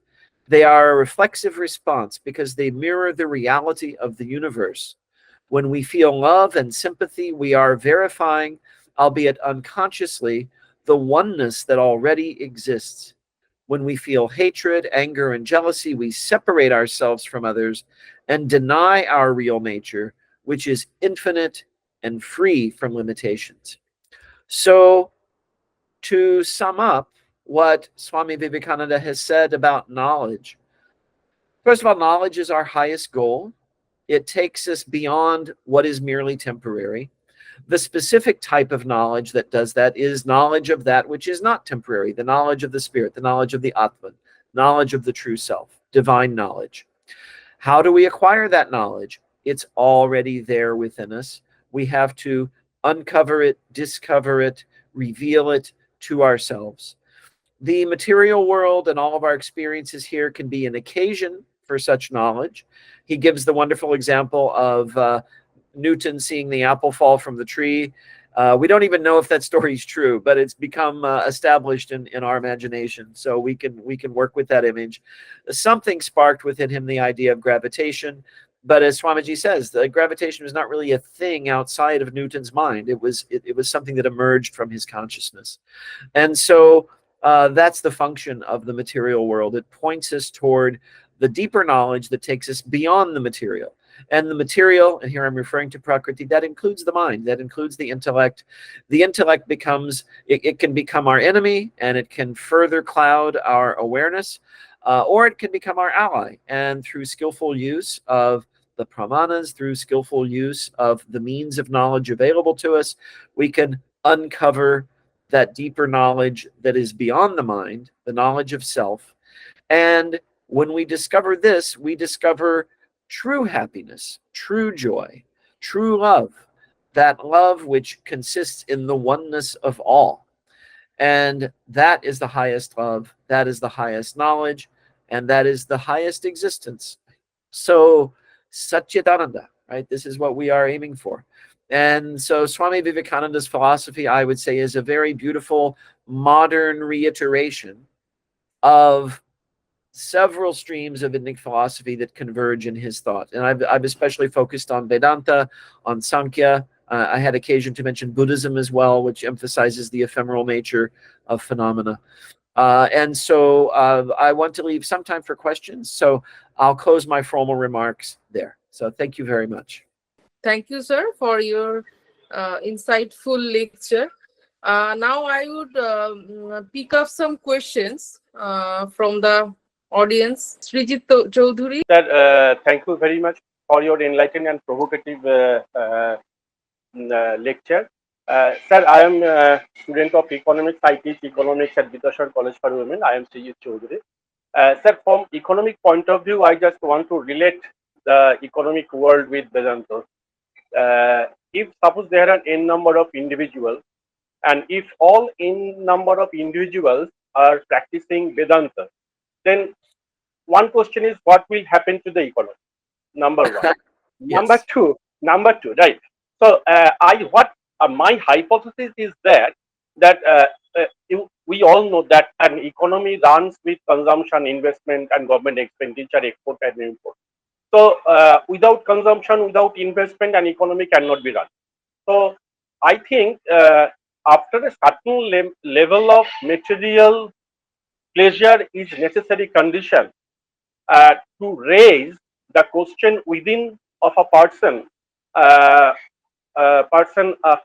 They are a reflexive response because they mirror the reality of the universe. When we feel love and sympathy, we are verifying, albeit unconsciously, the oneness that already exists. When we feel hatred, anger, and jealousy, we separate ourselves from others and deny our real nature, which is infinite and free from limitations." So, to sum up what Swami Vivekananda has said about knowledge, first of all, knowledge is our highest goal. It takes us beyond what is merely temporary. The specific type of knowledge that does that is knowledge of that which is not temporary, the knowledge of the spirit, the knowledge of the Atman, knowledge of the true self, divine knowledge. How do we acquire that knowledge? It's already there within us. We have to uncover it, discover it, reveal it to ourselves. The material world and all of our experiences here can be an occasion for such knowledge. He gives the wonderful example of Newton seeing the apple fall from the tree. We don't even know if that story is true, but it's become established in our imagination. So we can work with that image. Something sparked within him the idea of gravitation. But as Swamiji says, the gravitation was not really a thing outside of Newton's mind. It was something that emerged from his consciousness. And so that's the function of the material world. It points us toward the deeper knowledge that takes us beyond the material. And the material, and here I'm referring to Prakriti, that includes the mind, that includes the intellect. The intellect becomes, it can become our enemy, and it can further cloud our awareness, or it can become our ally. And through skillful use of the pramanas, through skillful use of the means of knowledge available to us, we can uncover that deeper knowledge that is beyond the mind, the knowledge of self. And when we discover this, we discover true happiness, true joy, true love, that love which consists in the oneness of all. And that is the highest love, that is the highest knowledge, and that is the highest existence. So, Satchitananda, right? This is what we are aiming for. And so Swami Vivekananda's philosophy, I would say, is a very beautiful modern reiteration of several streams of Indic philosophy that converge in his thought. And I've especially focused on Vedanta, on Sankhya. I had occasion to mention Buddhism as well, which emphasizes the ephemeral nature of phenomena. And so I want to leave some time for questions. So I'll close my formal remarks there. So thank you very much. Thank you, sir, for your insightful lecture. Now I would pick up some questions from the audience. Srijit Chaudhuri. Sir, thank you very much for your enlightened and provocative lecture. Sir, I am a student of economics. I teach economics at Vidyasagar College for Women. I am Srijit Chaudhuri. Sir, from economic point of view, I just want to relate the economic world with Vedanta. If suppose there are n number of individuals, and if all n number of individuals are practicing Vedanta, then one question is what will happen to the economy? Number one. Yes. Number two, right? So my hypothesis is that we all know that an economy runs with consumption, investment, and government expenditure, export and import. So without consumption, without investment, an economy cannot be run. So I think after a certain level of material pleasure is necessary condition to raise the question within of a person,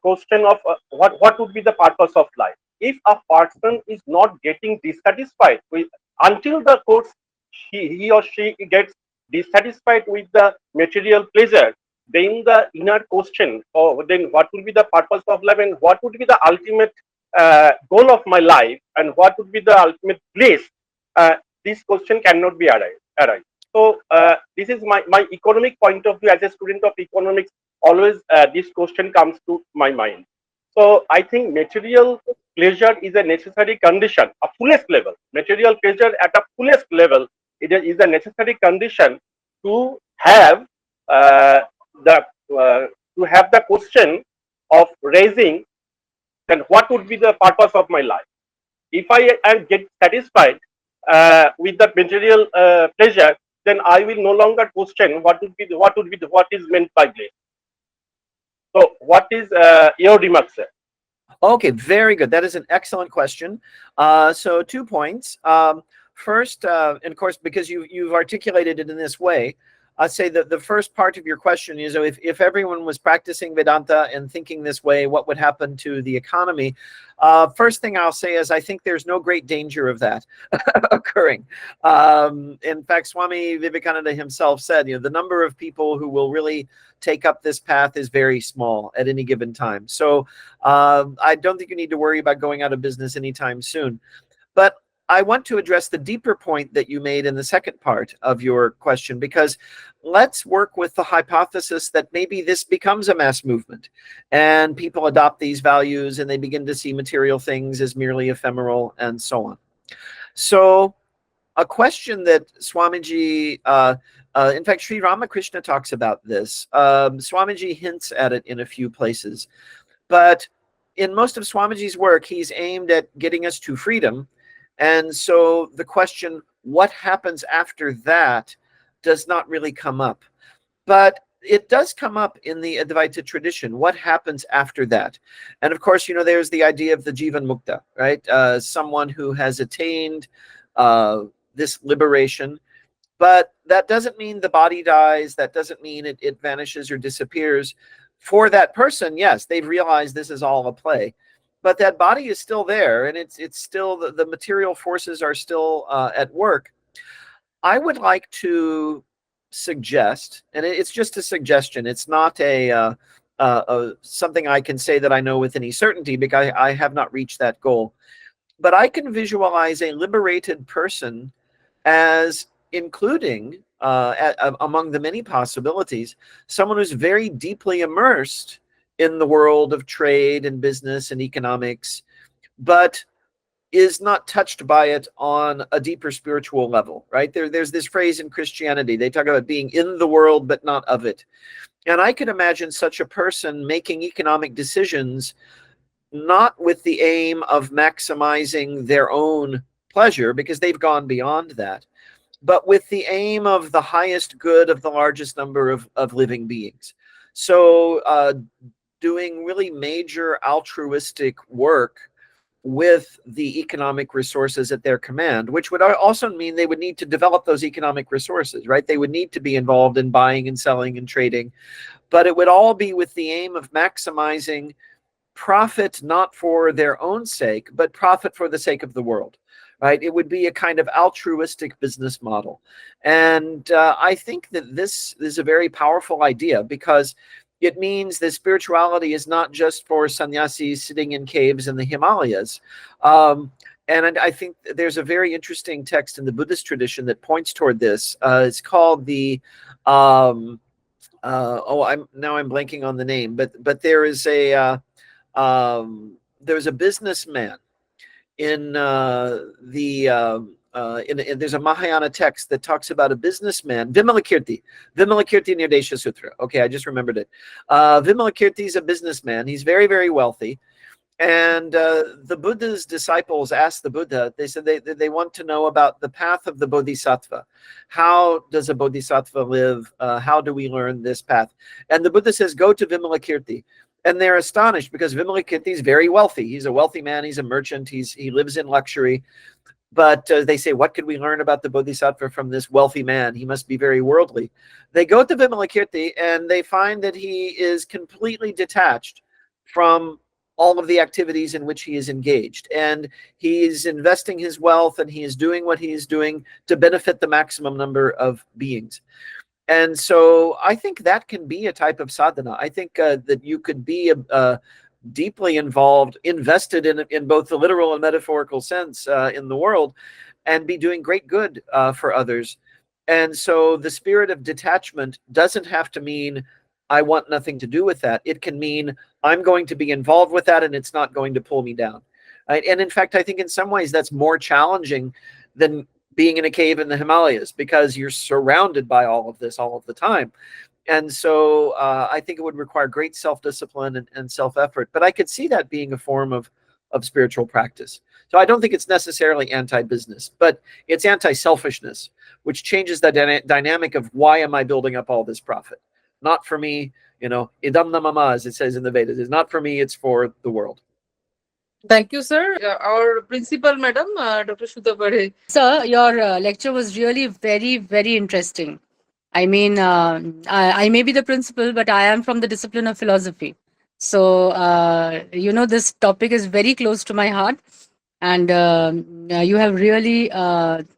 question of what would be the purpose of life. If a person is not getting dissatisfied with until the course he or she gets dissatisfied with the material pleasure, then the inner question, or then what would be the purpose of life and what would be the ultimate goal of my life and what would be the ultimate place, this question cannot be arise. So this is my economic point of view. As a student of economics, always this question comes to my mind. So I think material pleasure is a necessary condition, a fullest level. Material pleasure at a fullest level is a necessary condition to have the question of raising, then what would be the purpose of my life? If I get satisfied with the material pleasure, then I will no longer question what is meant by bliss. So, what is your remark, sir? Okay, very good. That is an excellent question. So 2 points. First, and of course, because you've articulated it in this way, I'd say that the first part of your question is, if everyone was practicing Vedanta and thinking this way, what would happen to the economy? First thing I'll say is I think there's no great danger of that occurring. In fact, Swami Vivekananda himself said, the number of people who will really take up this path is very small at any given time. So I don't think you need to worry about going out of business anytime soon. But I want to address the deeper point that you made in the second part of your question, because let's work with the hypothesis that maybe this becomes a mass movement and people adopt these values and they begin to see material things as merely ephemeral and so on. So a question that Swamiji, in fact, Sri Ramakrishna talks about this. Swamiji hints at it in a few places. But in most of Swamiji's work, he's aimed at getting us to freedom. And so the question, what happens after that, does not really come up. But it does come up in the Advaita tradition. What happens after that? And of course, there's the idea of the Jivan Mukta, right? Someone who has attained this liberation. But that doesn't mean the body dies. That doesn't mean it vanishes or disappears. For that person, yes, they've realized this is all a play, but that body is still there, and it's still the material forces are still at work. I would like to suggest, and it's just a suggestion. It's not a something I can say that I know with any certainty, because I have not reached that goal. But I can visualize a liberated person as including, among the many possibilities, someone who's very deeply immersed in the world of trade and business and economics, but is not touched by it on a deeper spiritual level, right? There's this phrase in Christianity. They talk about being in the world, but not of it. And I could imagine such a person making economic decisions not with the aim of maximizing their own pleasure, because they've gone beyond that, but with the aim of the highest good of the largest number of living beings. So doing really major altruistic work with the economic resources at their command, which would also mean they would need to develop those economic resources, right? They would need to be involved in buying and selling and trading, but it would all be with the aim of maximizing profit, not for their own sake, but profit for the sake of the world, right? It would be a kind of altruistic business model. And I think that this is a very powerful idea, because it means that spirituality is not just for sannyasis sitting in caves in the Himalayas. And I think there's a very interesting text in the Buddhist tradition that points toward this. It's called the I'm blanking on the name, but there is a there's a businessman in there's a Mahayana text that talks about a businessman, Vimalakirti Nirdesha Sutra. Okay, I just remembered it. Vimalakirti is a businessman. He's very, very wealthy. And the Buddha's disciples asked the Buddha, they said they want to know about the path of the Bodhisattva. How does a Bodhisattva live? How do we learn this path? And the Buddha says, go to Vimalakirti. And they're astonished, because Vimalakirti is very wealthy. He's a wealthy man. He's a merchant. He lives in luxury. But they say, what could we learn about the Bodhisattva from this wealthy man? He must be very worldly. They go to Vimalakirti, and they find that he is completely detached from all of the activities in which he is engaged. And he is investing his wealth, and he is doing what he is doing to benefit the maximum number of beings. And so I think that can be a type of sadhana. I think that you could be deeply involved, invested in both the literal and metaphorical sense in the world, and be doing great good for others. And so the spirit of detachment doesn't have to mean I want nothing to do with that. It can mean I'm going to be involved with that, and it's not going to pull me down. Right? And in fact, I think in some ways that's more challenging than being in a cave in the Himalayas, because you're surrounded by all of this all of the time. And so I think it would require great self-discipline and self-effort. But I could see that being a form of spiritual practice. So I don't think it's necessarily anti-business, but it's anti-selfishness, which changes the dynamic of why am I building up all this profit? Not for me, idam namama, as it says in the Vedas. It's not for me, it's for the world. Thank you, sir. Our principal, madam, Dr. Sudha Badhe. Sir, your lecture was really very, very interesting. I mean, I may be the principal, but I am from the discipline of philosophy. So, this topic is very close to my heart. And you have really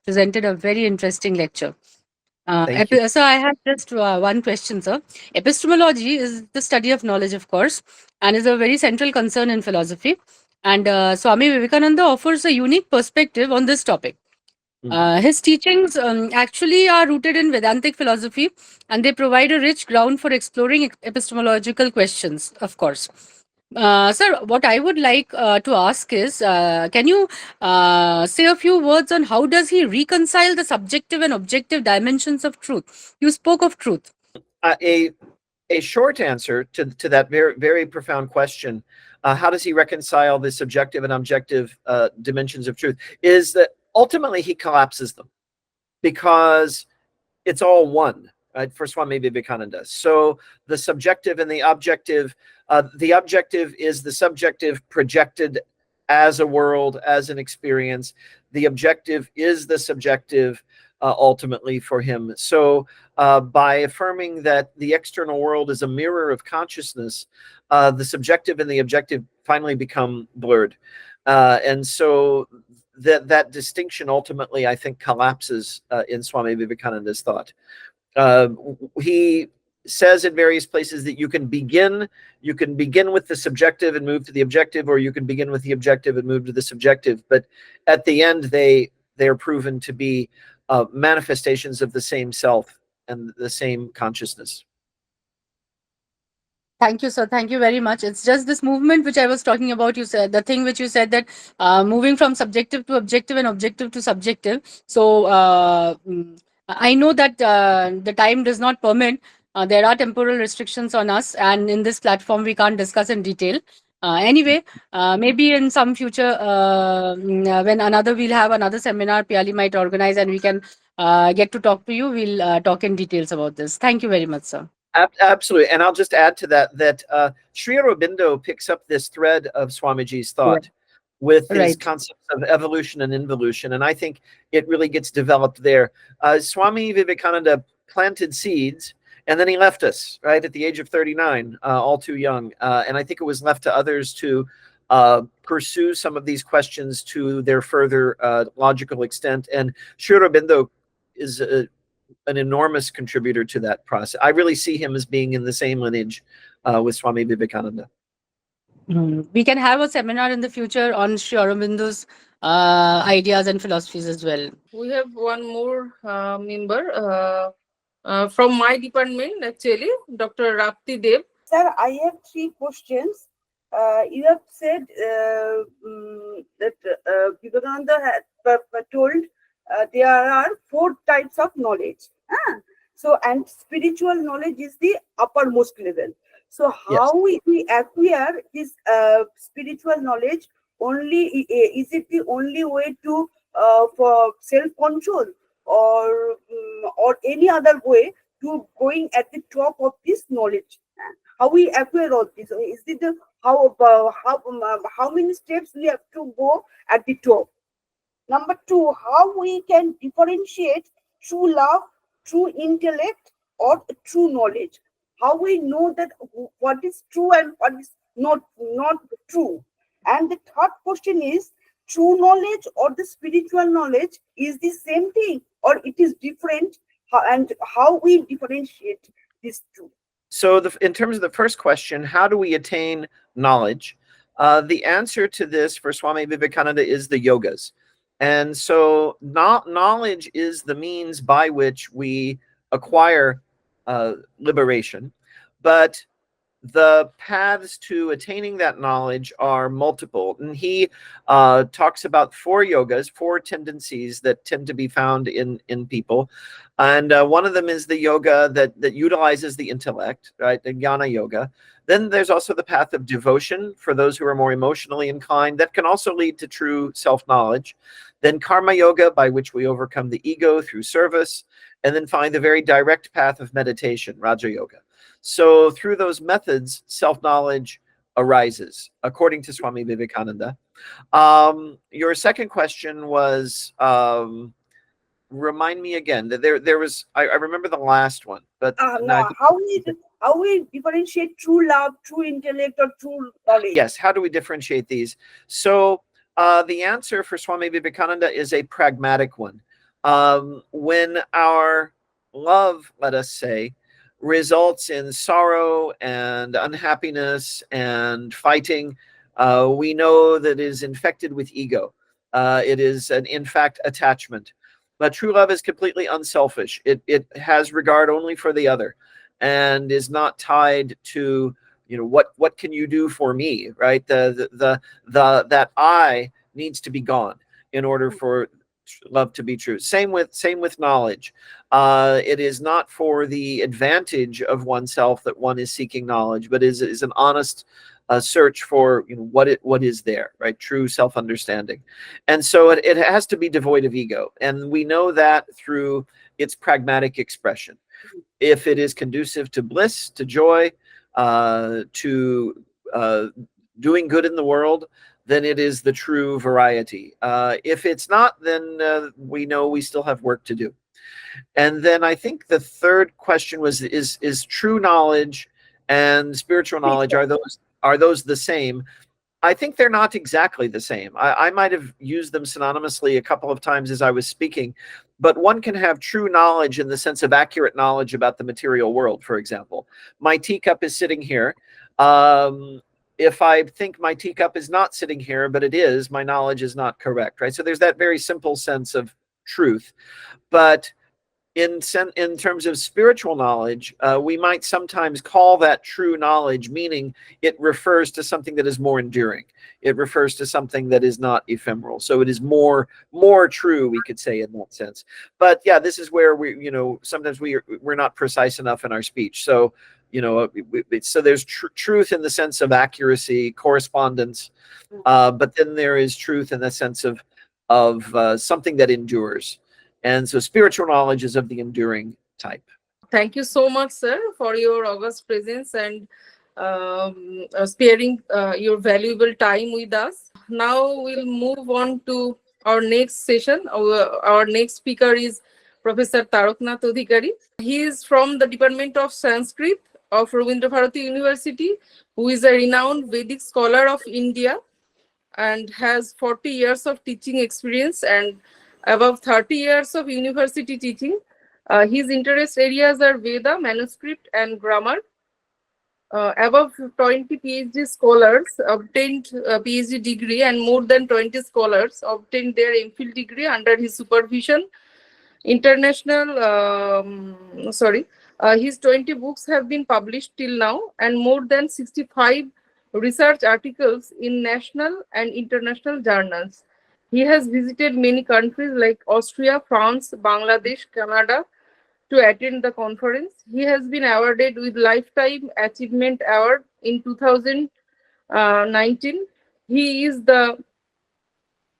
presented a very interesting lecture. Thank you. So I have just one question, sir. Epistemology is the study of knowledge, of course, and is a very central concern in philosophy. And Swami Vivekananda offers a unique perspective on this topic. His teachings actually are rooted in Vedantic philosophy, and they provide a rich ground for exploring epistemological questions, of course. Sir, what I would like to ask is, can you say a few words on how does he reconcile the subjective and objective dimensions of truth? You spoke of truth. A short answer to that very, very profound question, how does he reconcile the subjective and objective dimensions of truth, is that ultimately he collapses them, because it's all one. Right, for Swami Vivekananda. So the subjective and the objective is the subjective projected as a world, as an experience. The objective is the subjective ultimately for him. So by affirming that the external world is a mirror of consciousness, the subjective and the objective finally become blurred. And so that distinction ultimately, I think, collapses in Swami Vivekananda's thought. He says in various places that you can begin with the subjective and move to the objective, or you can begin with the objective and move to the subjective. But at the end, they are proven to be manifestations of the same self and the same consciousness. Thank you, sir. Thank you very much. It's just this movement which I was talking about. You said the thing which you said, that moving from subjective to objective and objective to subjective. So I know that the time does not permit. There are temporal restrictions on us, and in this platform we can't discuss in detail. Anyway, maybe in some future, when we'll have another seminar, Piali might organize, and we can get to talk to you. We'll talk in details about this. Thank you very much, sir. Absolutely. And I'll just add to that Sri Aurobindo picks up this thread of Swamiji's thought with his Right. concepts of evolution and involution. And I think it really gets developed there. Swami Vivekananda planted seeds, and then he left us, right, at the age of 39, all too young. And I think it was left to others to pursue some of these questions to their further logical extent. And Sri Aurobindo is an enormous contributor to that process. I really see him as being in the same lineage with Swami Vivekananda. We can have a seminar in the future on Sri Aurobindo's ideas and philosophies as well. We have one more member from my department, actually, Dr. Rapti Dev. Sir, I have 3 questions. You have said that Vivekananda had told there are 4 types of knowledge. So, and spiritual knowledge is the uppermost level. So, how we acquire this spiritual knowledge? Only is it the only way to for self-control, or any other way to going at the top of this knowledge? How we acquire all this? Is it the, how many steps we have to go at the top? Number 2, how we can differentiate true love, true intellect, or true knowledge? How we know that what is true and what is not true? And the third question is, true knowledge or the spiritual knowledge is the same thing, or it is different, and how we differentiate these two? So in terms of the first question, how do we attain knowledge? The answer to this for Swami Vivekananda is the yogas. And so knowledge is the means by which we acquire liberation. But the paths to attaining that knowledge are multiple. And he talks about 4 yogas, 4 tendencies that tend to be found in people. And one of them is the yoga that utilizes the intellect, right? The jnana yoga. Then there's also the path of devotion for those who are more emotionally inclined. That can also lead to true self-knowledge. Then karma yoga, by which we overcome the ego through service. And then finally, the very direct path of meditation, Raja Yoga. So through those methods, self-knowledge arises, according to Swami Vivekananda. Your second question was, remind me again, that there was, I remember the last one, but no, how we differentiate true love, true intellect, or true knowledge? Yes, how do we differentiate these? So the answer for Swami Vivekananda is a pragmatic one. When our love, let us say, results in sorrow and unhappiness and fighting, we know that it is infected with ego. It is in fact, attachment. But true love is completely unselfish. It has regard only for the other, and is not tied to, what can you do for me, right? That I needs to be gone in order for love to be true. Same with knowledge. It is not for the advantage of oneself that one is seeking knowledge, but is an honest search for what is there, right? True self-understanding. And so it has to be devoid of ego, and we know that through its pragmatic expression. If it is conducive to bliss, to joy, to doing good in the world, then it is the true variety. If it's not, then we know we still have work to do. And then I think the third question was, is true knowledge and spiritual knowledge, are those the same? I think they're not exactly the same. I might have used them synonymously a couple of times as I was speaking, but one can have true knowledge in the sense of accurate knowledge about the material world, for example. My teacup is sitting here. If I think my teacup is not sitting here, but it is, my knowledge is not correct, right? So there's that very simple sense of truth. But in terms of spiritual knowledge, we might sometimes call that true knowledge, meaning it refers to something that is more enduring. It refers to something that is not ephemeral. So it is more true, we could say, in that sense. But yeah, this is where we, sometimes we're not precise enough in our speech. So, so there's truth in the sense of accuracy, correspondence, but then there is truth in the sense of something that endures. And so spiritual knowledge is of the enduring type. Thank you so much, sir, for your august presence and sparing your valuable time with us. Now we'll move on to our next session. Our next speaker is Professor Taraknath Adhikari. He is from the Department of Sanskrit of Rabindra Bharati University, who is a renowned Vedic scholar of India and has 40 years of teaching experience and above 30 years of university teaching. His interest areas are Veda, manuscript, and grammar. Above 20 PhD scholars obtained a PhD degree, and more than 20 scholars obtained their MPhil degree under his supervision. His 20 books have been published till now, and more than 65 research articles in national and international journals. He has visited many countries like Austria, France, Bangladesh, Canada to attend the conference. He has been awarded with Lifetime Achievement Award in 2019. He is the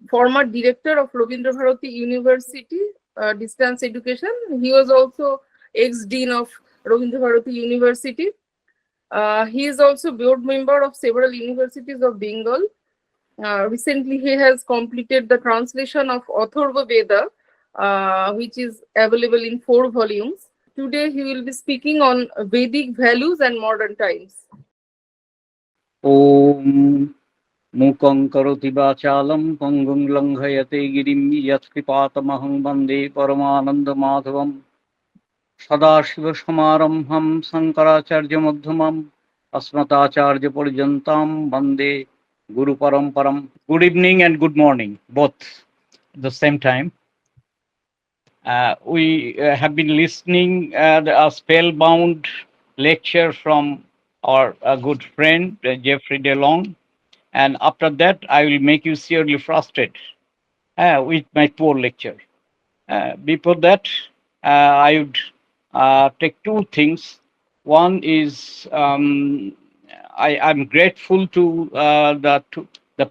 former director of Rabindra Bharati University distance education. He was also ex-dean of Rabindra Bharati University. He is also board member of several universities of Bengal. Recently, he has completed the translation of Atharva Veda, which is available in 4 volumes. Today, he will be speaking on Vedic values and modern times. Om Mukhaṁ karoti vācālam pangum langhayate girim yatkripatamaham vande paramananda madhavam sadashiva samarambham sankaracharya madhyamam asmatacharya paryantam vande guru paramparam. Good evening and good morning, both at the same time. We have been listening a spellbound lecture from our good friend Jeffery.D.Long. And after that, I will make you seriously frustrated with my poor lecture. Before that, I would take 2 things. One is I'm grateful to the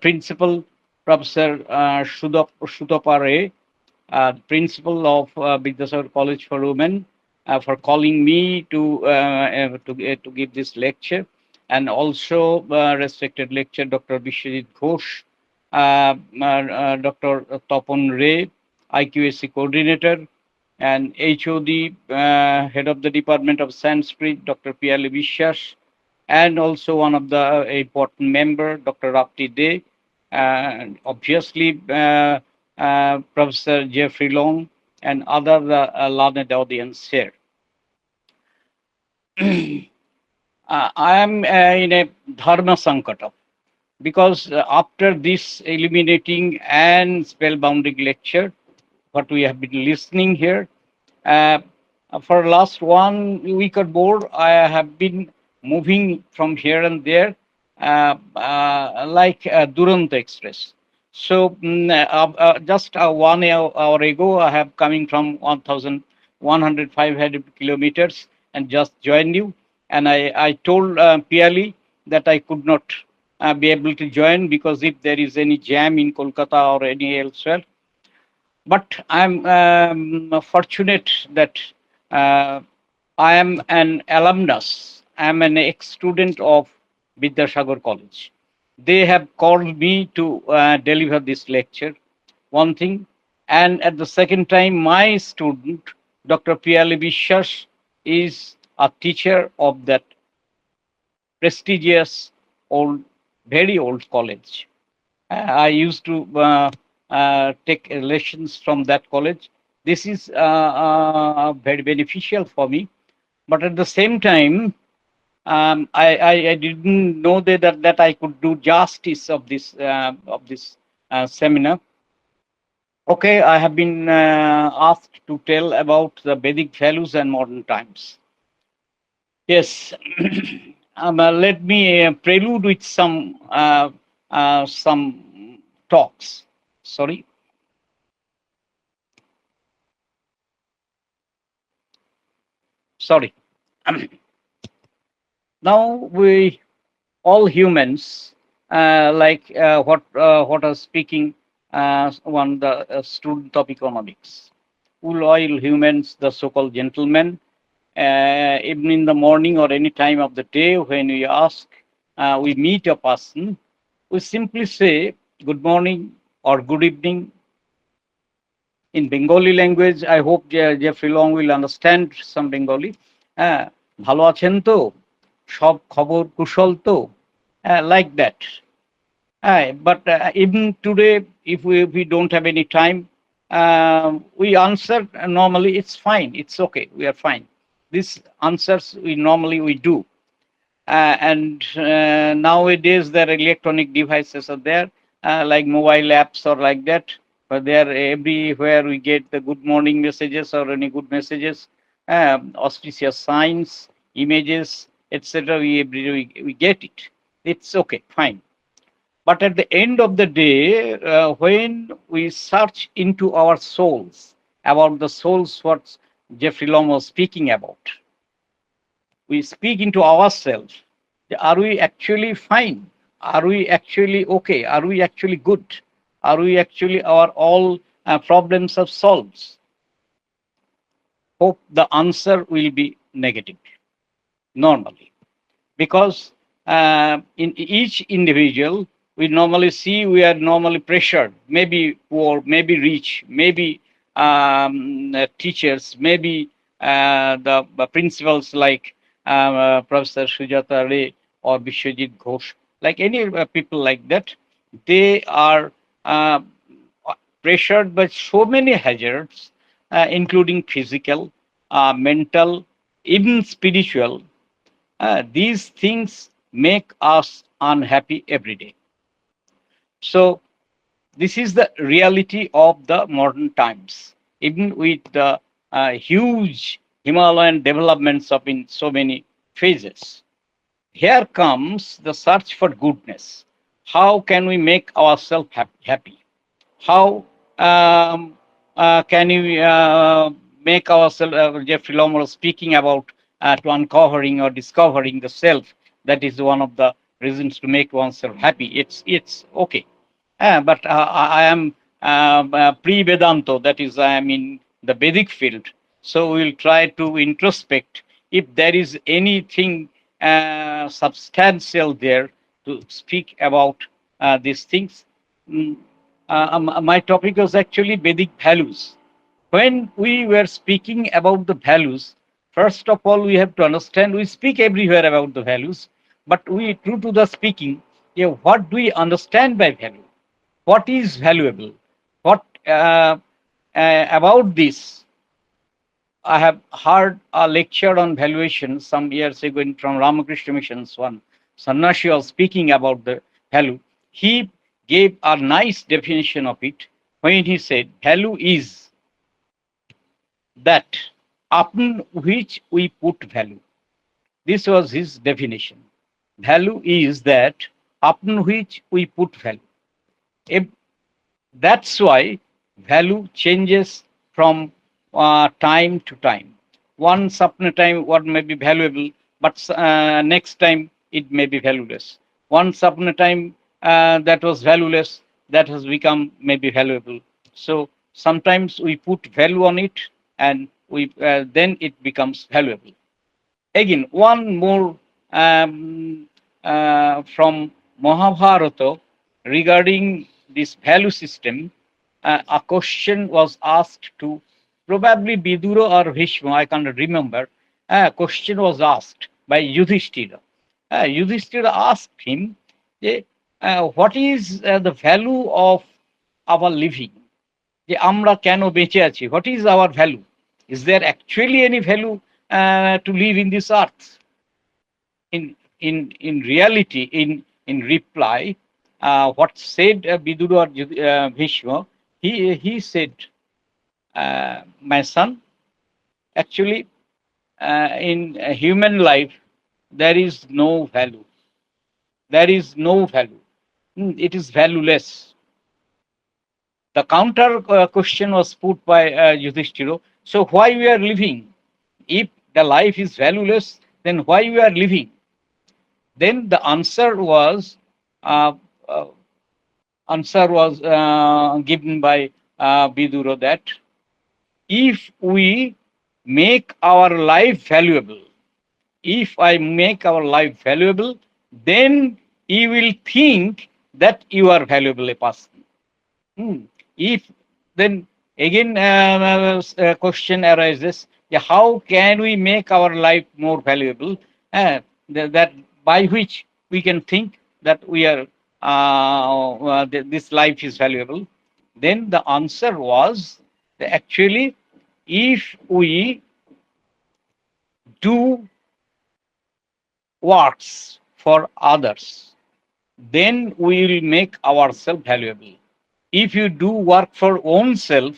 principal, Professor Sudapa Ray, principal of Vidyasagar College for Women, for calling me to give this lecture. And also respected lecturer Dr. Vishwajit Ghosh, Dr. Tapan Ray, IQAC coordinator, and HOD, head of the Department of Sanskrit, Dr. P.L. Vishwas, and also one of the important member, Dr. Rapti Dey, and obviously Professor Jeffery.Long, and other learned audience here. I am in a dharma sankata, because after this illuminating and spellbounding lecture, what we have been listening here, for last 1 week or more, I have been moving from here and there like Duranta Express. So just 1 hour ago, I have coming from 1,105 kilometers and just joined you. And I told Piali that I could not be able to join because if there is any jam in Kolkata or any elsewhere. But I'm fortunate that I am an alumnus. I am an ex-student of Vidyasagar College. They have called me to deliver this lecture, one thing. And at the second time, my student Dr. Priyali Vishwas is a teacher of that prestigious old, very old college. I used to take lessons from that college. This is very beneficial for me. But at the same time, I didn't know that I could do justice of this seminar. Okay, I have been asked to tell about the Vedic values and modern times. Yes, let me prelude with some talks. Sorry. Sorry. Now we all humans, what I was speaking on the student of economics. All humans, the so-called gentlemen, even in the morning or any time of the day when we meet a person, we simply say good morning or good evening. In Bengali language, I hope Jeffrey Long will understand some Bengali. ভালো আছেন তো? সব খবর কুশল তো? Like that. But even today, if we don't have any time, we answer normally. It's fine. It's okay. We are fine. These answers we do. And nowadays there are electronic devices are there, like mobile apps or like that. But there everywhere we get the good morning messages or any good messages, auspicious signs, images, etc. We get it. It's okay, fine. But at the end of the day, when we search into our souls, about the souls, what Jeffrey Long was speaking about, we speak into ourselves. Are we actually fine? Are we actually okay? Are we actually good? Are we actually our all problems are solved? Hope the answer will be negative, normally. Because in each individual, we normally see we are normally pressured, maybe poor, maybe rich, maybe teachers, maybe the principals like Professor Sujata Ray or Vishwajit Ghosh, like any people like that, they are pressured by so many hazards, including physical, mental, even spiritual. These things make us unhappy every day. So this is the reality of the modern times. Even with the huge Himalayan developments of in so many phases, here comes the search for goodness. How can we make ourselves happy? How can we make ourselves, Jeffrey Long was speaking about to uncovering or discovering the self. That is one of the reasons to make oneself happy. It's okay. But I am pre-Vedanto, that is, I am in the Vedic field. So we'll try to introspect if there is anything substantial there to speak about these things. My topic was actually Vedic values. When we were speaking about the values, first of all, we have to understand we speak everywhere about the values, but we, true to the speaking, what do we understand by value? What is valuable? What about this? I have heard a lecture on valuation some years ago from Ramakrishna Mission's one. Sannyasi was speaking about the value. He gave a nice definition of it when he said, value is that upon which we put value. This was his definition. Value is that upon which we put value. That's why value changes from time to time. Once upon a time, what may be valuable, but next time it may be valueless. Once upon a time, that was valueless, that has become maybe valuable. So sometimes we put value on it, and then it becomes valuable. Again, one more from Mahabharata regarding this value system. A question was asked to probably Vidura or Bhishma, I can't remember, a question was asked by Yudhishthira. Yudhishthira asked him, what is the value of our living? যে আমরা কেন বেঁচে আছি, what is our value? Is there actually any value to live in this earth? In reality, in reply, what said Vidura or Bhishma, he said, my son, actually in human life there is no value. There is no value. It is valueless. The counter question was put by Yudhishthira. So why we are living? If the life is valueless, then why we are living? Then the answer was given by Vidura that if we make our life valuable, if I make our life valuable, then you will think that you are valuable a person. If then again question arises, how can we make our life more valuable, that by which we can think that we are this life is valuable? Then the answer was that actually if we do works for others, then we will make ourselves valuable. If you do work for oneself,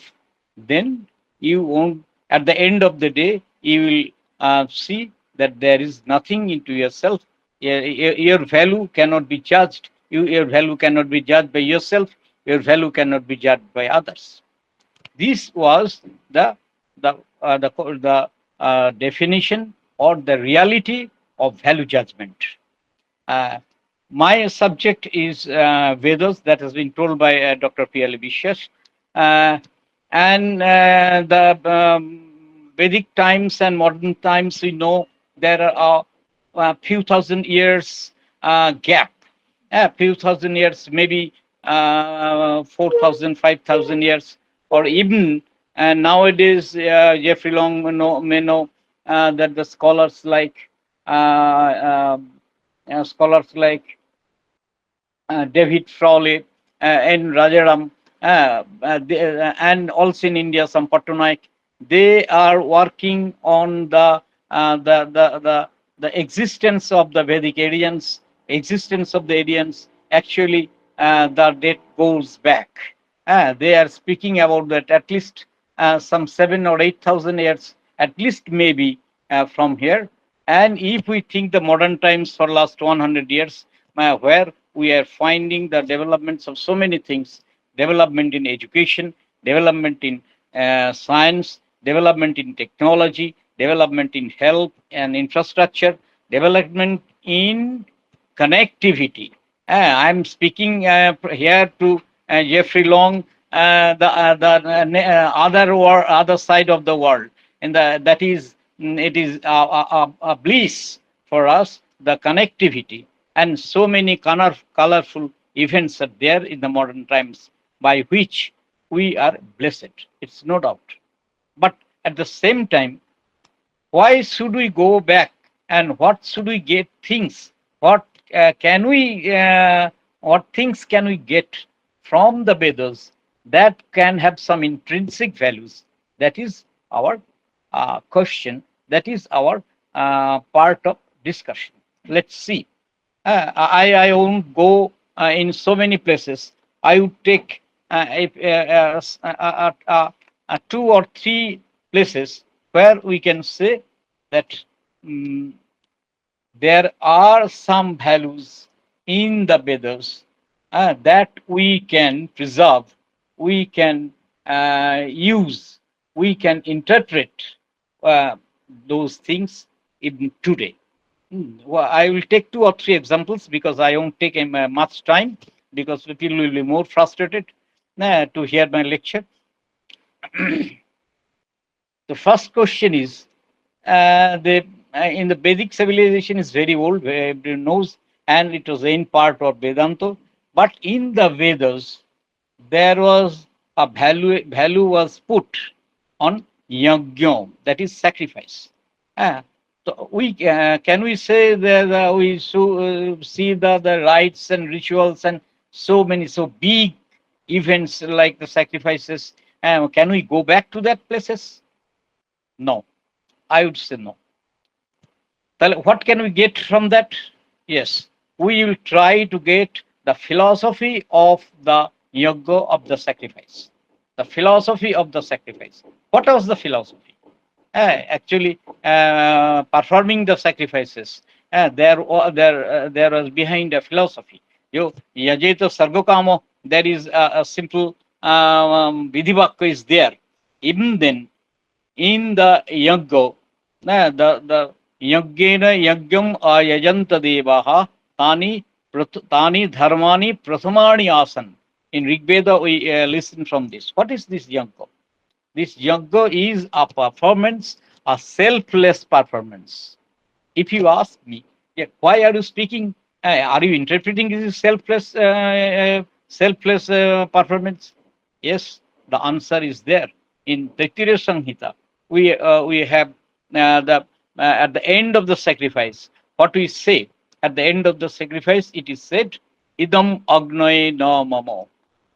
then you won't, at the end of the day, you will see that there is nothing into yourself. Your value cannot be judged. Your value cannot be judged by yourself. Your value cannot be judged by others. This was the definition or the reality of value judgment. My subject is Vedas, that has been told by Dr. P.L. Vishwas. And the Vedic times and modern times, we know there are a few thousand years gap. A few thousand years, maybe 4,000, 5,000 years, or even nowadays, Jeffery.Long may know that the scholars like David Frawley and Rajaram, and also in India some Patnaik, they are working on the existence of the Vedic Aryans, existence of the Aryans. Actually, the date goes back. They are speaking about that at least some 7,000 or 8,000 years, at least maybe from here. And if we think the modern times for last 100 years, where we are finding the developments of so many things, development in education, development in science, development in technology, development in health and infrastructure, development in connectivity. I'm speaking here to Jeffery.Long, the other side of the world, and that is it is a bliss for us, the connectivity, and so many colorful events are there in the modern times by which we are blessed. It's no doubt. But at the same time, why should we go back, and what should we get things? What things can we get from the Vedas that can have some intrinsic values? That is our question. That is our part of discussion. Let's see. I won't go in so many places. I would take two or three places where we can say that there are some values in the Vedas that we can preserve, we can use, we can interpret those things even today. Well, I will take 2 or 3 examples because I won't take much time, because people will be more frustrated to hear my lecture. The first question is, in the Vedic civilization is very old, everyone knows, and it was in part of Vedanta. But in the Vedas, there was a value was put on yajna, that is sacrifice. So we can we say that we see the rites and rituals and so many so big events like the sacrifices. Can we go back to that places? No, I would say no. What can we get from that? Yes, we will try to get the philosophy of the yoga of the sacrifice. The philosophy of the sacrifice. What was the philosophy? Actually, performing the sacrifices. There was behind a philosophy. You yajeto sargokamo. There is a simple vidivakya is there. Even then, in the yagga, the yagyena yagyam ayajanta devaha tani dharmani prasamani asan. In Rigveda, we listen from this. What is this yagga? This yagga is a performance, a selfless performance. If you ask me, yeah, why are you speaking? Are you interpreting this selfless performance? Yes, the answer is there in Taittiriya Samhita. We have the at the end of the sacrifice. What we say at the end of the sacrifice, it is said, "Idam agnoye na mamo."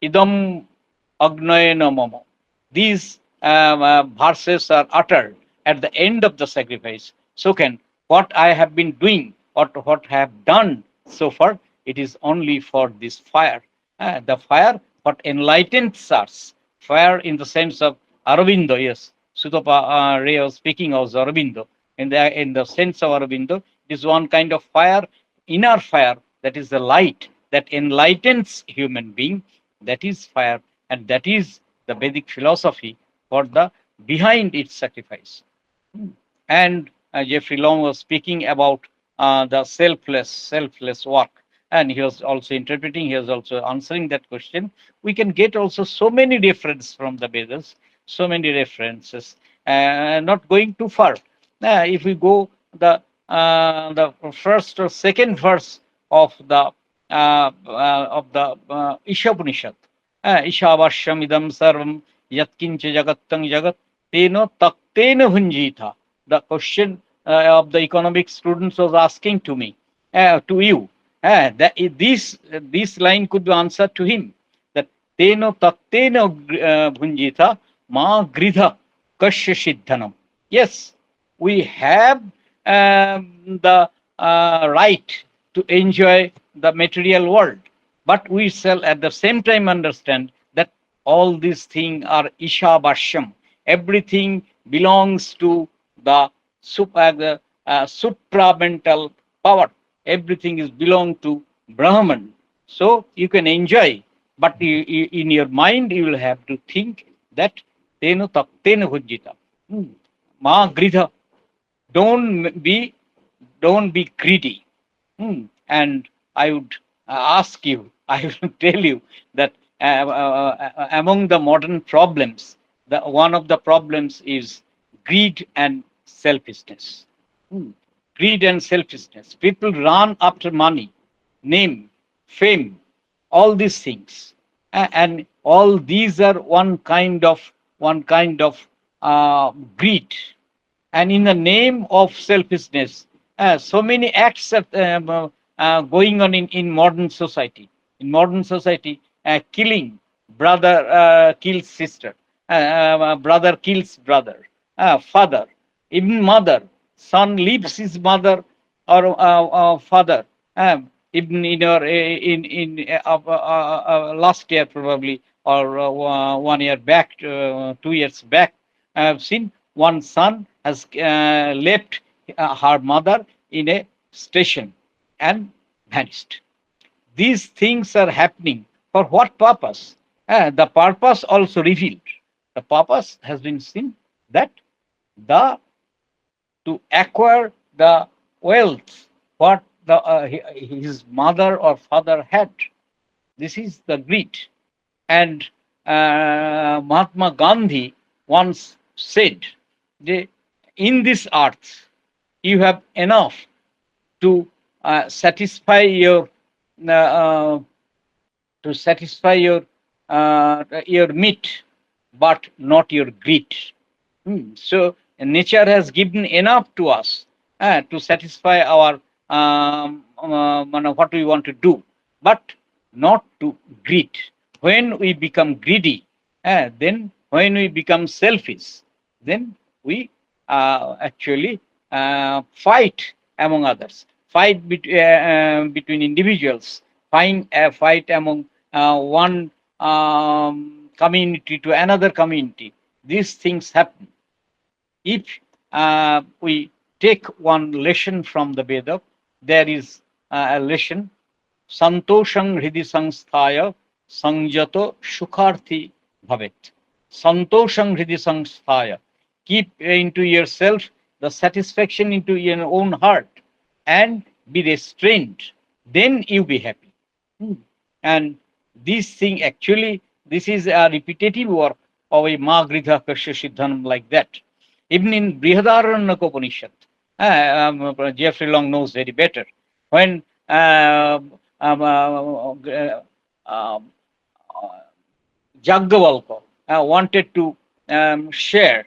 Idam agnoye na mamo. These verses are uttered at the end of the sacrifice. So can what I have been doing, what I have done so far, it is only for this fire. The fire, what enlightens us. Fire in the sense of Aravindo, yes. Sutapa Ray was speaking of Aravindo. In the sense of Aravindo, it is one kind of fire, inner fire, that is the light that enlightens human being. That is fire, and that is the Vedic philosophy for the behind its sacrifice. And Jeffery.Long was speaking about the selfless work, and he was also interpreting. He was also answering that question. We can get also so many references from the Vedas, so many references. Not going too far. If we go the first or second verse of the Isha Upanishad, Ishavashyam idam sarvam yatkincha jagatang jagat teno taktena hunjita. The question of the economic students was asking to me, to you. That this line could be answered to him. That teno taktena bhunjita ma gridha kasya siddhanam. Yes, we have the right to enjoy the material world, but we shall at the same time understand that all these things are ishabashyam. Everything belongs to the supramental power. Everything is belong to Brahman. So you can enjoy, but in your mind you will have to think that tenu taktena hujjita. Ma gridha. Don't be greedy. And I would ask you, I will tell you that among the modern problems, one of the problems is greed and selfishness. Greed and selfishness. People run after money, name, fame, all these things, and all these are one kind of greed. And in the name of selfishness, so many acts are going on in modern society. In modern society, killing, brother kills sister, brother kills brother, father, even mother, son leaves his mother or father. Even in our last year probably, or 1 year back, 2 years back, I have seen one son has left her mother in a station and vanished. These things are happening for what purpose? The purpose also revealed. The purpose has been seen that the to acquire the wealth what his mother or father had. This is the greed. And Mahatma Gandhi once said, in this earth, you have enough to satisfy your your meat, but not your greed. So nature has given enough to us to satisfy our what we want to do, but not to greed. When we become greedy, then when we become selfish, then we actually fight among others, fight between individuals, fight among one community to another community. These things happen. If we take one lesson from the Veda, there is a lesson: Santoshang Hridi Sangsthaya Sangjato Shukharthi Bhavet. Santoshang Hridi Sangsthaya. Keep into yourself the satisfaction into your own heart and be restrained. Then you be happy. And this thing actually, this is a repetitive work of a Magridha Kasya Siddhanam like that. Even in Brihadaranyaka Upanishad, Jeffrey.Long knows very better. When Jaggavalka wanted to share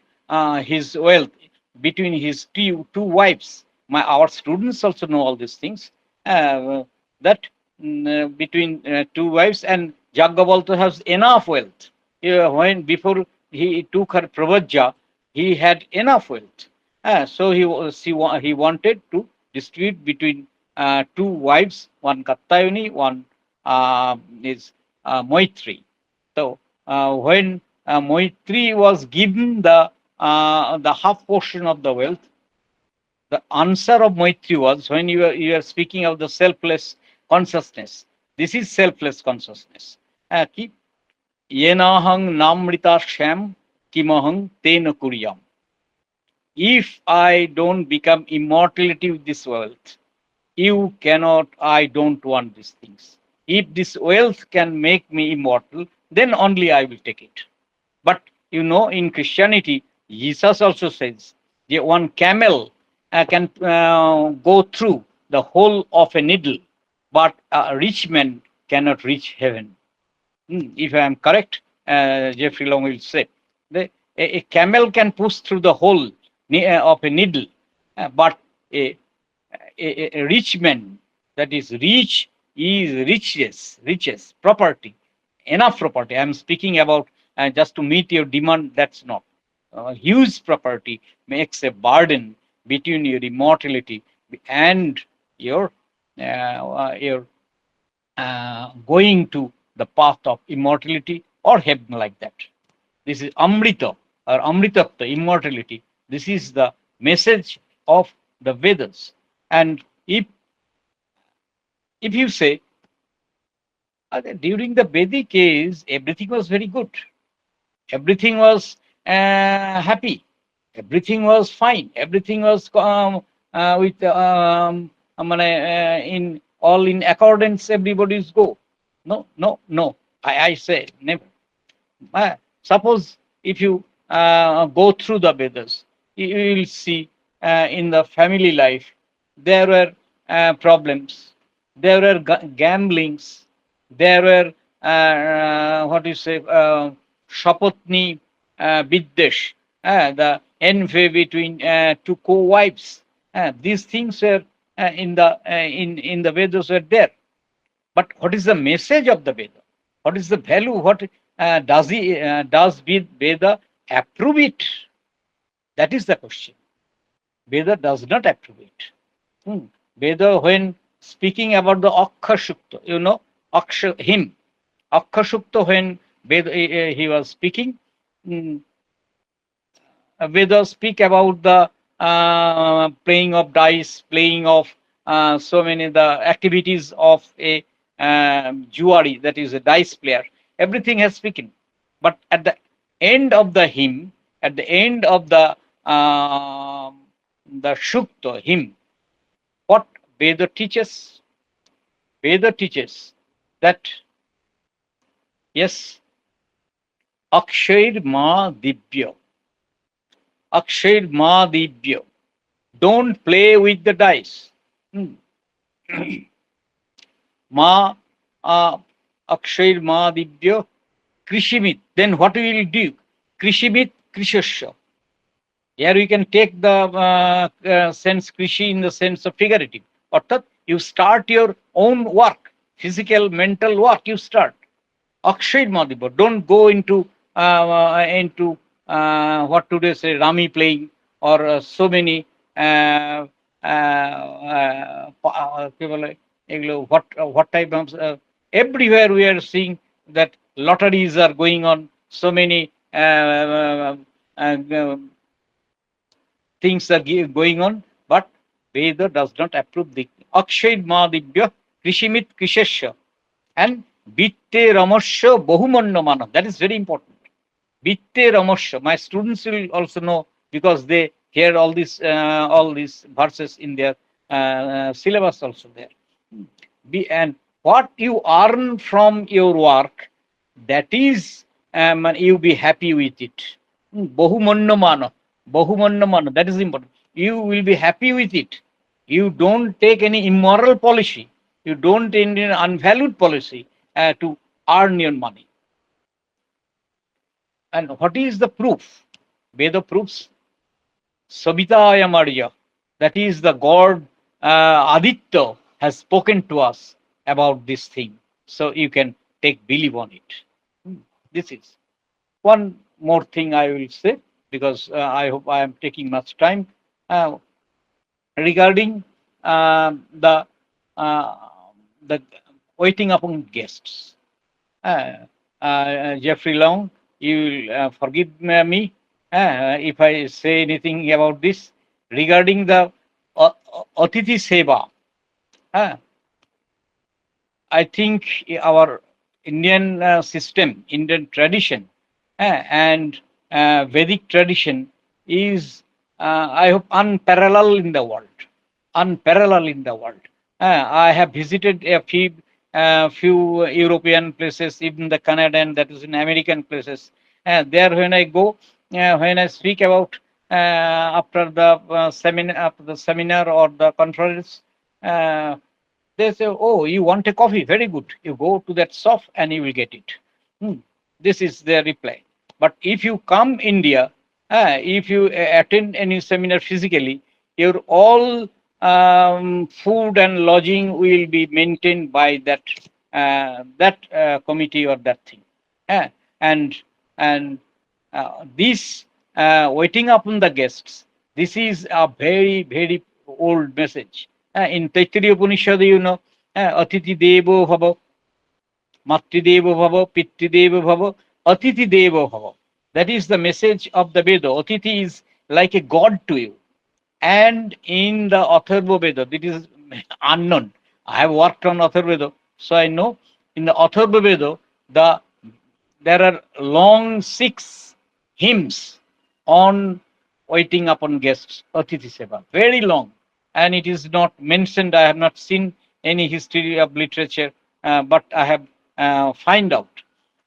his wealth between his two wives. Our students also know all these things. That between two wives, and Jaggavalka has enough wealth. When before he took her Pravajja, he had enough wealth. So he wanted to distribute between two wives, one Kattayani, one is Maitri. So when Maitri was given the half portion of the wealth, the answer of Maitri was, when you are speaking of the selfless consciousness, this is selfless consciousness. Ki yenahang namrita sham kimahang tena kuryam. If I don't become immortality with this wealth, you cannot, I don't want these things. If this wealth can make me immortal, then only I will take it. But in Christianity, Jesus also says that one camel can go through the hole of a needle, but a rich man cannot reach heaven. If I am correct, Jeffrey.Long will say, a camel can push through the hole of a needle, but a rich man, that is rich, is riches, property, enough property. I am speaking about just to meet your demand. That's not. Huge property makes a burden between your immortality and your going to the path of immortality or heaven, like that. This is Amrita or Amritapta, immortality. This is the message of the Vedas. And if you say, during the Vedic age, everything was very good. Everything was happy. Everything was fine. Everything was with in all in accordance. Everybody's go. No. I say never. Suppose if you go through the Vedas, you will see in the family life there were problems, there were gamblings, there were what you say, Shapatni Biddesh, the envy between two co-wives. These things were in the Vedas were there. But what is the message of the Veda? What is the value? What does Veda approve it? That is the question. Veda does not approve it. Veda, when speaking about the Akshashukta, hymn, Akshashukta, when Veda, he was speaking, Veda speak about the playing of dice, playing of so many the activities of a juari, that is a dice player. Everything has spoken. But at the end of the hymn, at the end of the Shukta hymn, what Veda teaches? Veda teaches that, yes, Akshair Ma Divya. Akshair Ma Divya. Don't play with the dice. Ma Akshair Ma Divya Krishimit. Then what we will do? Krishimit Krishasya. Here we can take the sense krishi in the sense of figurative. Orthat, you start your own work, physical, mental work. You start. Akshay Madhiba. Don't go what today say Rami playing or so many কি বলে, এগুলো what type of everywhere we are seeing that lotteries are going on, so many things are going on, but Veda does not approve the Akshay Madhibya Krishimit Krishesha and Bitte Ramasya Bahumanya Mana. That is very important. Bitte Ramasya. My students will also know because they hear all these verses in their syllabus also there. And what you earn from your work, that is you be happy with it. Bahumanya Mana. Bahumanya Mana. That is important. You will be happy with it. You don't take any immoral policy. You don't take any unvalued policy to earn your money. And what is the proof? Veda proofs Sabitaya Maria, that is the god Aditya has spoken to us about this thing. So you can take believe on it. This is one more thing I will say, because I hope I am taking much time regarding the waiting upon guests. Jeffery.Long, you will forgive me if I say anything about this regarding the Atithi Seva. I think our Indian system, Indian tradition, and Vedic tradition is, I hope, unparalleled in the world. Unparalleled in the world. I have visited a few European places, even the Canadian, that is in American places. There, when I go, when I speak about after the seminar or the conference, they say, "Oh, you want a coffee? Very good. You go to that shop and you will get it." This is their reply. But if you come India, if you attend any seminar physically, your all food and lodging will be maintained by that committee or that thing. And this waiting upon the guests, this is a very, very old message. In Taittiriya Upanishad, you know, Atithi Devo Bhava, Matrideva Bhava, Pitrideva Bhava, Atithi Deva Bhava. That is the message of the Veda. Atithi is like a god to you. And in the Atharva Veda, it is unknown. I have worked on Atharva Veda, so I know in the Atharva Veda, there are long 6 hymns on waiting upon guests, Atithi Seva, very long. And it is not mentioned. I have not seen any history of literature, but I have find out.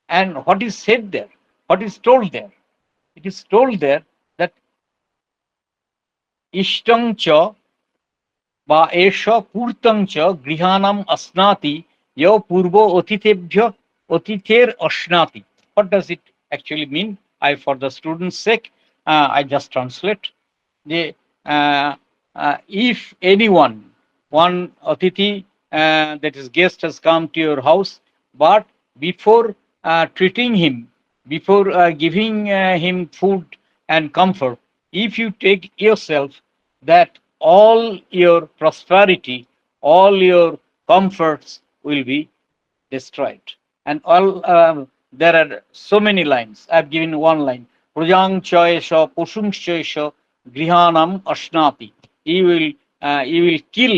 And what is said there? What is told there? It is told there that Ishtang cha বা এষ পূর্তং চ গৃহানাম আসনাতি ইয় পূর্ব অতিথেভ্য অতিথের অশ্নাতি. What does it actually mean? For the students' sake, I just translate. If one atithi, that is guest, has come to your house, but before treating him, before giving him food and comfort, if you take yourself that all your prosperity, all your comforts will be destroyed. And all there are so many lines. I've given one line. Prajang choesha posung choesha grihanam ashnati. You will kill,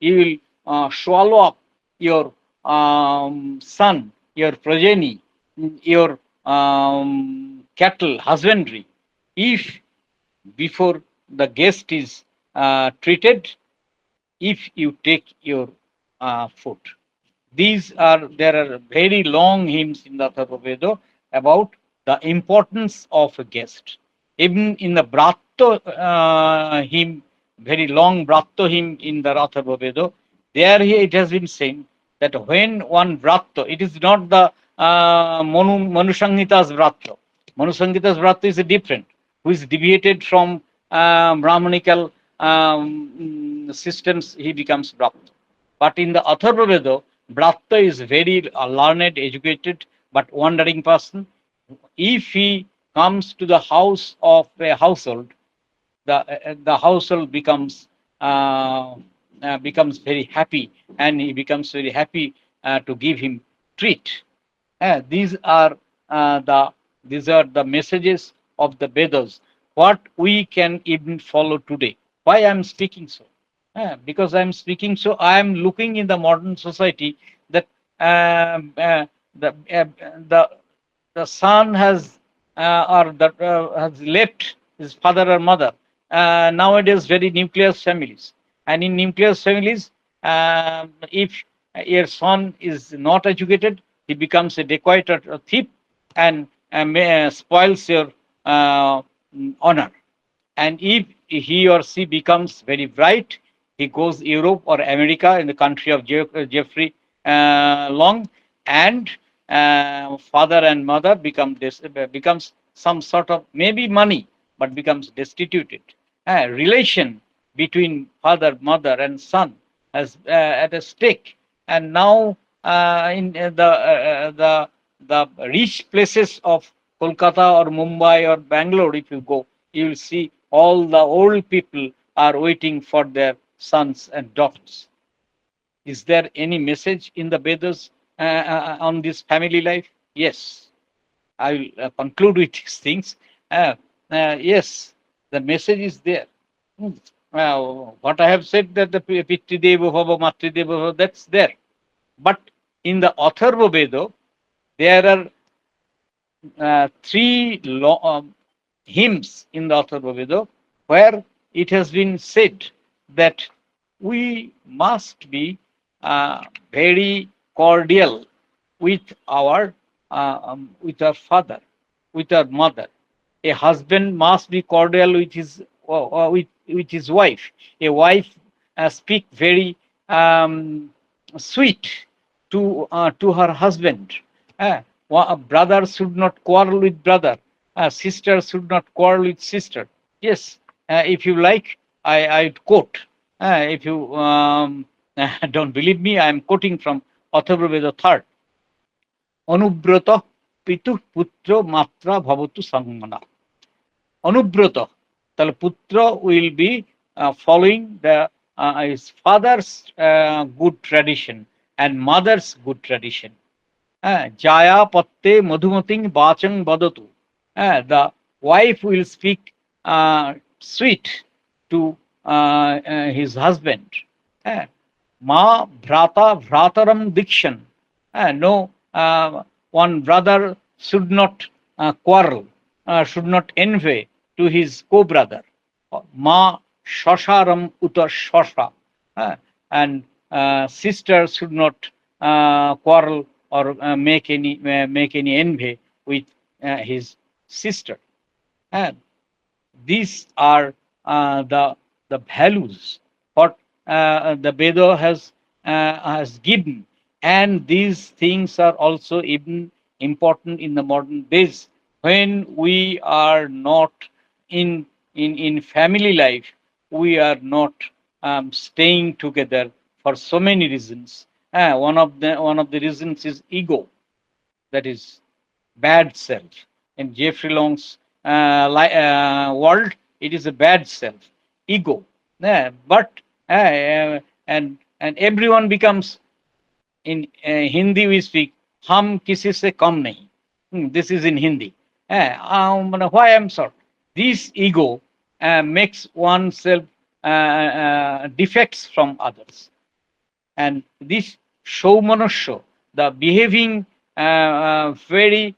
you will swallow up your son, your progeny, your cattle, husbandry, if before the guest is treated, if you take your food. There are very long hymns in the Atharva Veda about the importance of a guest. Even in the Bratta hymn, very long Bratta hymn in the Atharva Veda, there it has been saying that when one Bratta, it is not the Manu Sanghita's Bratta. Manu Sanghita's Bratta is different, who is deviated from Brahmanical systems, he becomes Brahmana. But in the Atharva Veda, Brahta is very learned, educated, but wandering person. If he comes to the house of a household, the household becomes very happy, and he becomes very happy to give him treat. These are the messages of the Vedas. What we can even follow today. Why I'm speaking so? Because I'm speaking so, I'm looking in the modern society that um, uh, the uh, the the son has has left his father or mother. Nowadays, very nucleus families, and in nucleus families, if your son is not educated, he becomes a dacoit or a thief, and spoils your honor. And if he or she becomes very bright, he goes Europe or America in the country of Jeffrey Long, and father and mother becomes some sort of maybe money, but becomes destituted. Relation between father, mother, and son has at a stake. And now in the rich places of Kolkata or Mumbai or Bangalore, if you go, you will see all the old people are waiting for their sons and daughters. Is there any message in the Vedas on this family life? Yes. I will conclude with these things. Yes, the message is there. Hmm. What I have said, that the Pitrideva Bhava, Matrideva Bhava, that's there. But in the Atharva Veda, there are three hymns in the Atharva Veda where it has been said that we must be very cordial with our father, with our mother. A husband must be cordial with his wife. A wife speak very sweet to her husband. A brother should not quarrel with brother. A sister should not quarrel with sister. Yes, if you like, I'd quote. If you don't believe me, I am quoting from Atharva Veda 3rd. Anubrata pitu putra matra bhavatu sangmana. Anubrata, the putra will be following his father's good tradition and mother's good tradition. Jaya patte madhumating bachang badatu. The wife will speak sweet to his husband. Ma bhrata bhrataram dikshan. No, one brother should not quarrel, should not envy to his co-brother. Ma shasharam uta shasha. And sister should not quarrel or make any envy with his sister. These are the values what the Veda has given, and these things are also even important in the modern days when we are not in family life. We are not staying together for so many reasons. One of the reasons is ego, that is bad self. In Jeffrey Long's world, it is a bad self, ego. But and everyone becomes, in Hindi we speak, "Hum kisi se kam nahi." This is in Hindi. Why I'm sorry? This ego makes oneself defects from others. And this showmanasya, the behaving very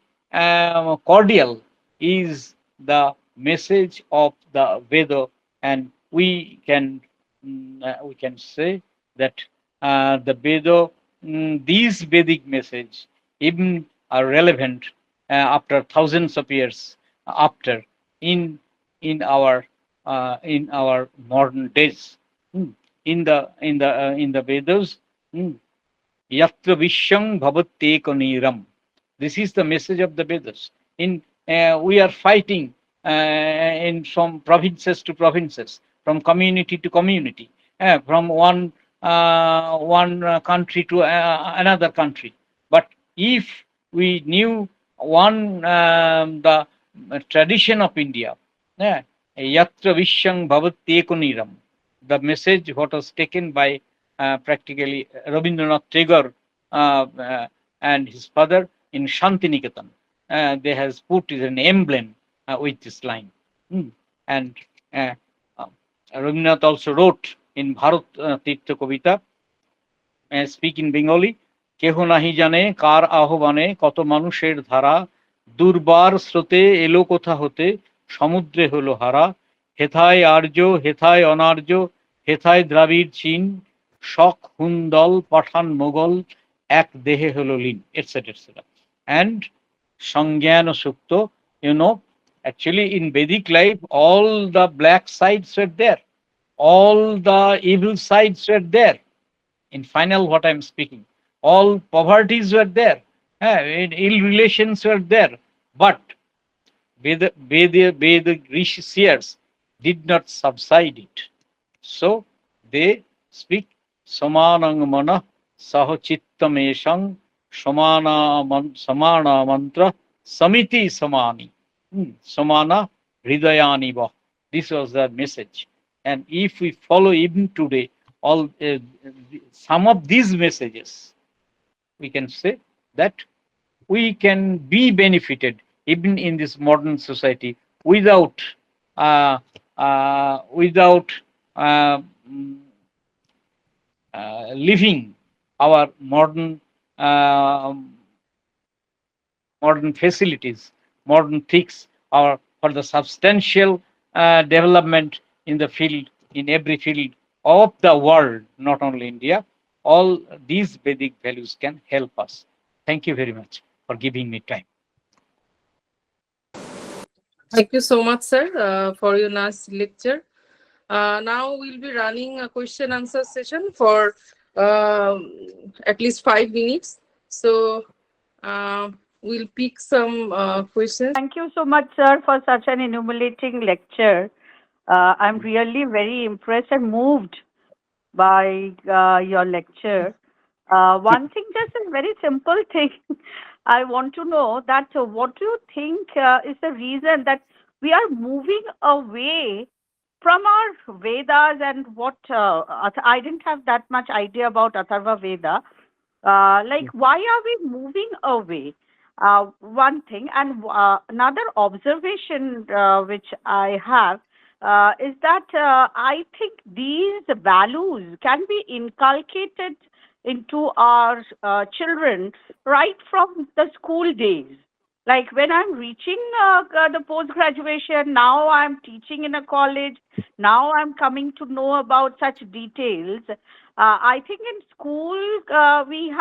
cordial, is the message of the Veda, and we can say that the Veda, these Vedic message even are relevant after thousands of years after in our modern days. In the Vedas, yatra vishang bhavateka niram. This is the message of the Vedas. We are fighting from provinces to provinces, from community to community, from one country to another country. But if we knew the tradition of India, Yatra Vishyang Bhavattekuniram, the message what was taken by practically Rabindranath Tagore and his father in Shantiniketan. They has put is an emblem with this line. And Rabindranath also wrote in Bharat Tirtha Kavita, speak in Bengali, কেহ নাহি জানে কার আহ্বানে কত মানুষের ধারা দুর্বার স্রোতে এলো কোথা হতে সমুদ্রে হলো হারা হেথায় আর্য হেথায় অনার্য হেথায় দ্রাবিড় চীন শক হুন্দল পাঠান মোগল এক দেহে হলো লীন, etc., etc. And Sangyana Sukta, actually in Vedic life, all the black sides were there, all the evil sides were there. In final, what I'm speaking, all poverties were there, ill relations were there, but Veda Rishi seers did not subside it. So they speak Samanang Mana Sahachittameshang Samana Mantra Samiti Samani Samana Hridayani Va. This was the message. And if we follow even today, all some of these messages, we can say that we can be benefited even in this modern society without leaving our modern facilities, modern things, or for the substantial development in the field, in every field of the world, not only India. All these Vedic values can help us. Thank you very much for giving me time. Thank you so much, sir, for your nice lecture. Now we'll be running a question answer session for at least 5 minutes. So we'll pick some questions. Thank you so much, sir, for such an illuminating lecture. I'm really very impressed and moved by your lecture. One thing, just a very simple thing, I want to know that what do you think is the reason that we are moving away from our Vedas and what I didn't have that much idea about Atharva Veda. Like, why are we moving away? One thing, and another observation which I have is that I think these values can be inculcated into our children right from the school days. Like when I'm reaching the post-graduation, now I'm teaching in a college, now I'm coming to know about such details. I think in school we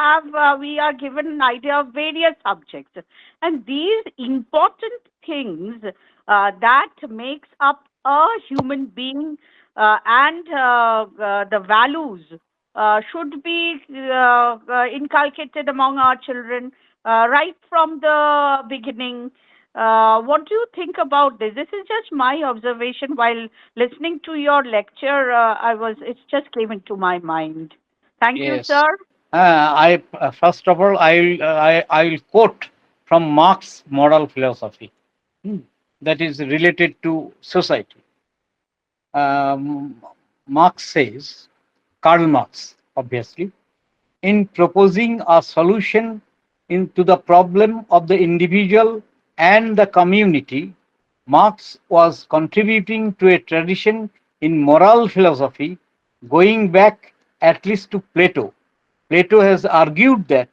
are given an idea of various subjects, and these important things that makes up a human being and the values should be inculcated among our children right from the beginning. What do you think about this? This is just my observation while listening to your lecture. It just came into my mind. Thank you, Yes. sir. First of all, I will quote from Marx's moral philosophy that is related to society. Marx says, Karl Marx, obviously, in proposing a solution into the problem of the individual and the community, Marx was contributing to a tradition in moral philosophy going back at least to Plato. Plato has argued that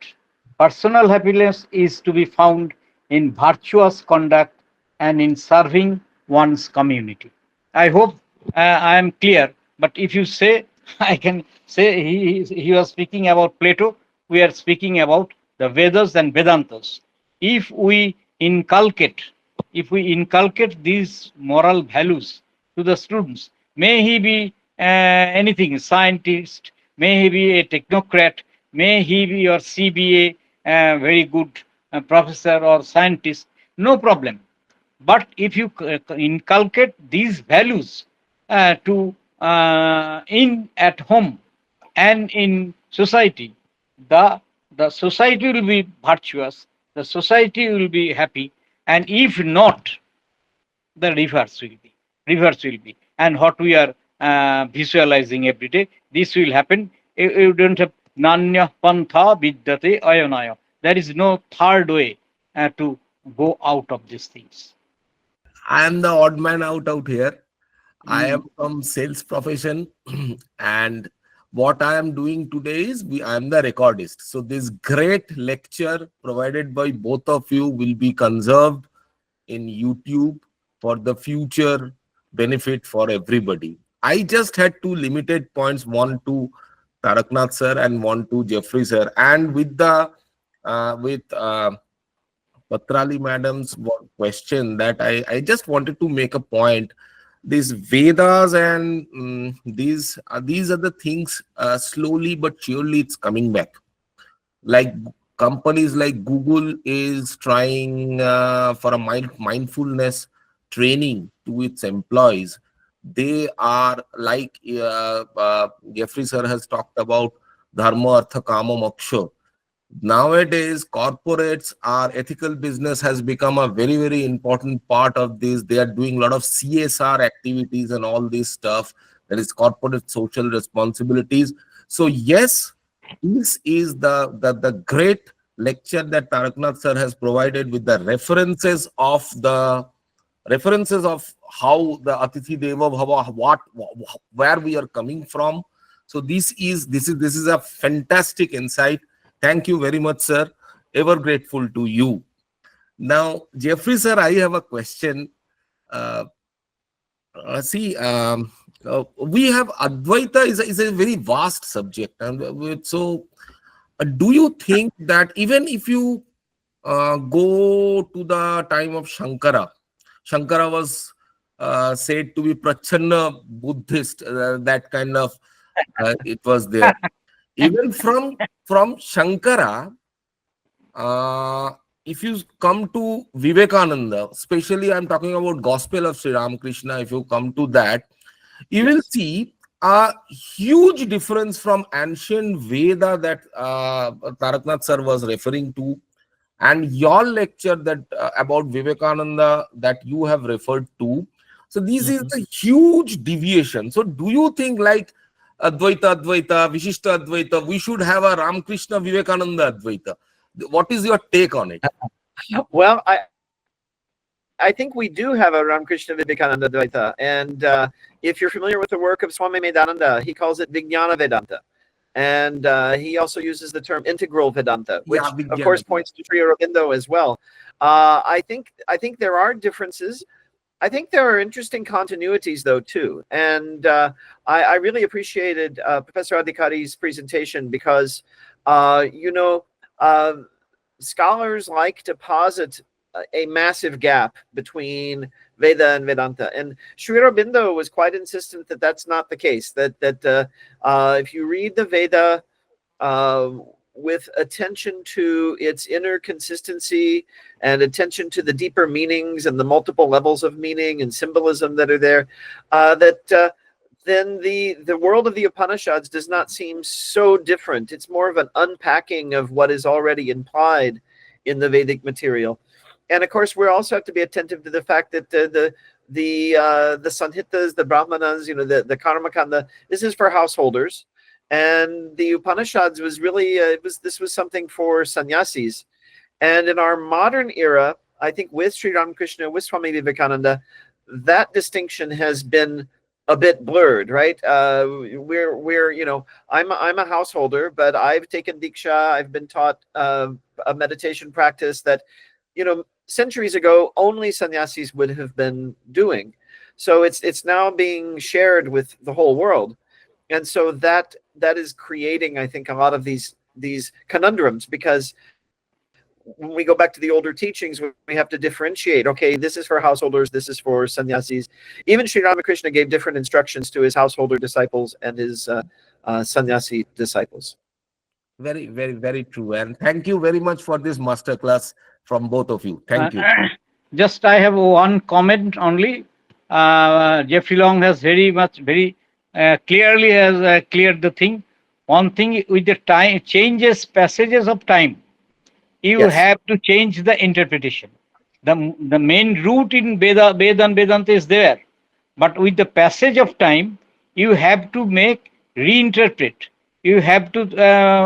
personal happiness is to be found in virtuous conduct and in serving one's community. I hope I am clear, but if you say, I can say he was speaking about Plato, we are speaking about the Vedas and Vedantas. If we inculcate these moral values to the students, may he be anything, scientist, may he be a technocrat, may he be your CBA, very good professor or scientist, no problem. But if you inculcate these values to in at home and in society, the the society will be virtuous, the society will be happy, and if not, the reverse will be, and what we are visualizing every day, this will happen. You don't have nanya pantha vidyate ayanaya. There is no third way to go out of these things. I am the odd man out here. I am Mm. from sales profession, and what I am doing today is I am the recordist. So this great lecture provided by both of you will be conserved in YouTube for the future benefit for everybody. I just had two limited points, one to Taraknath sir and one to Jeffrey sir, and with the with Patrali madam's question that I just wanted to make a point. These Vedas and these are the things, slowly but surely it's coming back. Like companies like Google is trying for a mindfulness training to its employees. They are like Jeffrey sir has talked about dharma, artha, kama, moksha. Nowadays corporates, our ethical business has become a very very important part of this. They are doing a lot of CSR activities and all this stuff, that is corporate social responsibilities. So yes, this is the great lecture that Taraknath sir has provided, with the references of how the Atithi Deva Bhava, where we are coming from. So this is a fantastic insight. Thank you very much, sir. Ever grateful to you. Now, Jeffrey, sir, I have a question. Uh, see, we have Advaita is a very vast subject, and so do you think that even if you go to the time of Shankara, Shankara was said to be Prachanna Buddhist, that kind of it was there. Even from Shankara, if you come to Vivekananda, especially I'm talking about Gospel of Sri Ramakrishna, if you come to that, you will Yes. see a huge difference from ancient Veda that Taraknath sir was referring to, and your lecture that about Vivekananda that you have referred to. So this is Mhm. a huge deviation. So do you think like Advaita, Vishishta Advaita, we should have a Ramakrishna Vivekananda Advaita? What is your take on it? Well, I think we do have a Ramakrishna Vivekananda Dvaita. And if you're familiar with the work of Swami Medananda, he calls it Vijnana Vedanta. And he also uses the term integral Vedanta, Yeah, which of course Vijnana. points to Sri Aurobindo as well. I think there are differences. I think there are interesting continuities, though, too. And I really appreciated Professor Adhikari's presentation because, you know, uh, scholars like to posit a massive gap between Veda and Vedanta, and Sri Aurobindo was quite insistent that that's not the case. That if you read the Veda uh, with attention to its inner consistency and attention to the deeper meanings and the multiple levels of meaning and symbolism that are there, then the world of the Upanishads does not seem so different. It's more of an unpacking of what is already implied in the Vedic material. And of course, we also have to be attentive to the fact that the Sanhitas, the Brahmanas, the Karmakanda, this is for householders, and the Upanishads was really this was something for sannyasis. And in our modern era, I think with Sri Ramakrishna, with Swami Vivekananda, that distinction has been a bit blurred, right? We're I'm a householder, but I've taken diksha. I've been taught a meditation practice that centuries ago only sannyasis would have been doing. So it's now being shared with the whole world, and so that is creating, I think, a lot of these conundrums, because when we go back to the older teachings, we have to differentiate. Okay, this is for householders, this is for sannyasis. Even Sri Ramakrishna gave different instructions to his householder disciples and his sannyasi disciples. Very, very, very true. And thank you very much for this masterclass from both of you. Uh, Thank you. Just I have one comment only. Jeffery.Long has very clearly has cleared the thing. One thing with the time changes passages of time, you Yes. have to change the interpretation. The main root in Vedanta is there, but with the passage of time, you have to make reinterpret. You have to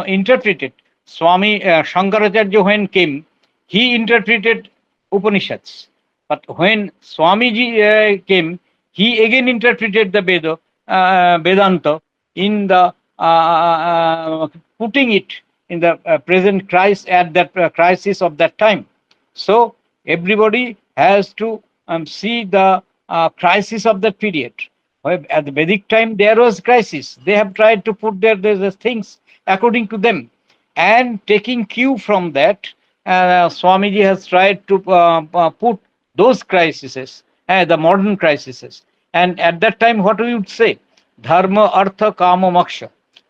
interpret it. Swami Shankaracharya when came, he interpreted Upanishads. But when Swamiji came, he again interpreted the Vedanta in the putting it in the present crisis at that crisis of that time. So everybody has to see the crisis of that period. At the Vedic time, there was crisis. They have tried to put their things according to them, and taking cue from that, Swamiji has tried to put those crises, the modern crises. And at that time, what we would say, dharma, artha, kama, moksha.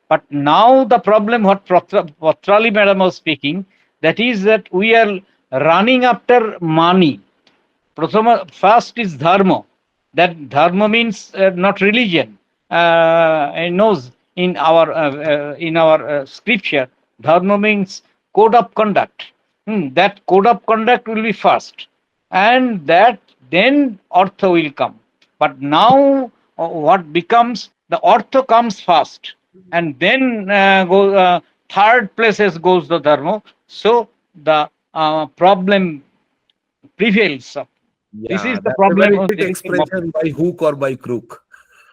But now the problem, what Patrali madam was speaking, that is that we are running after money. First is dharma. That dharma means not religion. It knows in our scripture, dharma means code of conduct. That code of conduct will be first, and that then artha will come. But now, what becomes the artha comes first, and then third places goes the dharma. So the problem prevails. This Yeah, is the that's a problem. very quick This is the problem. expression, by hook or by crook.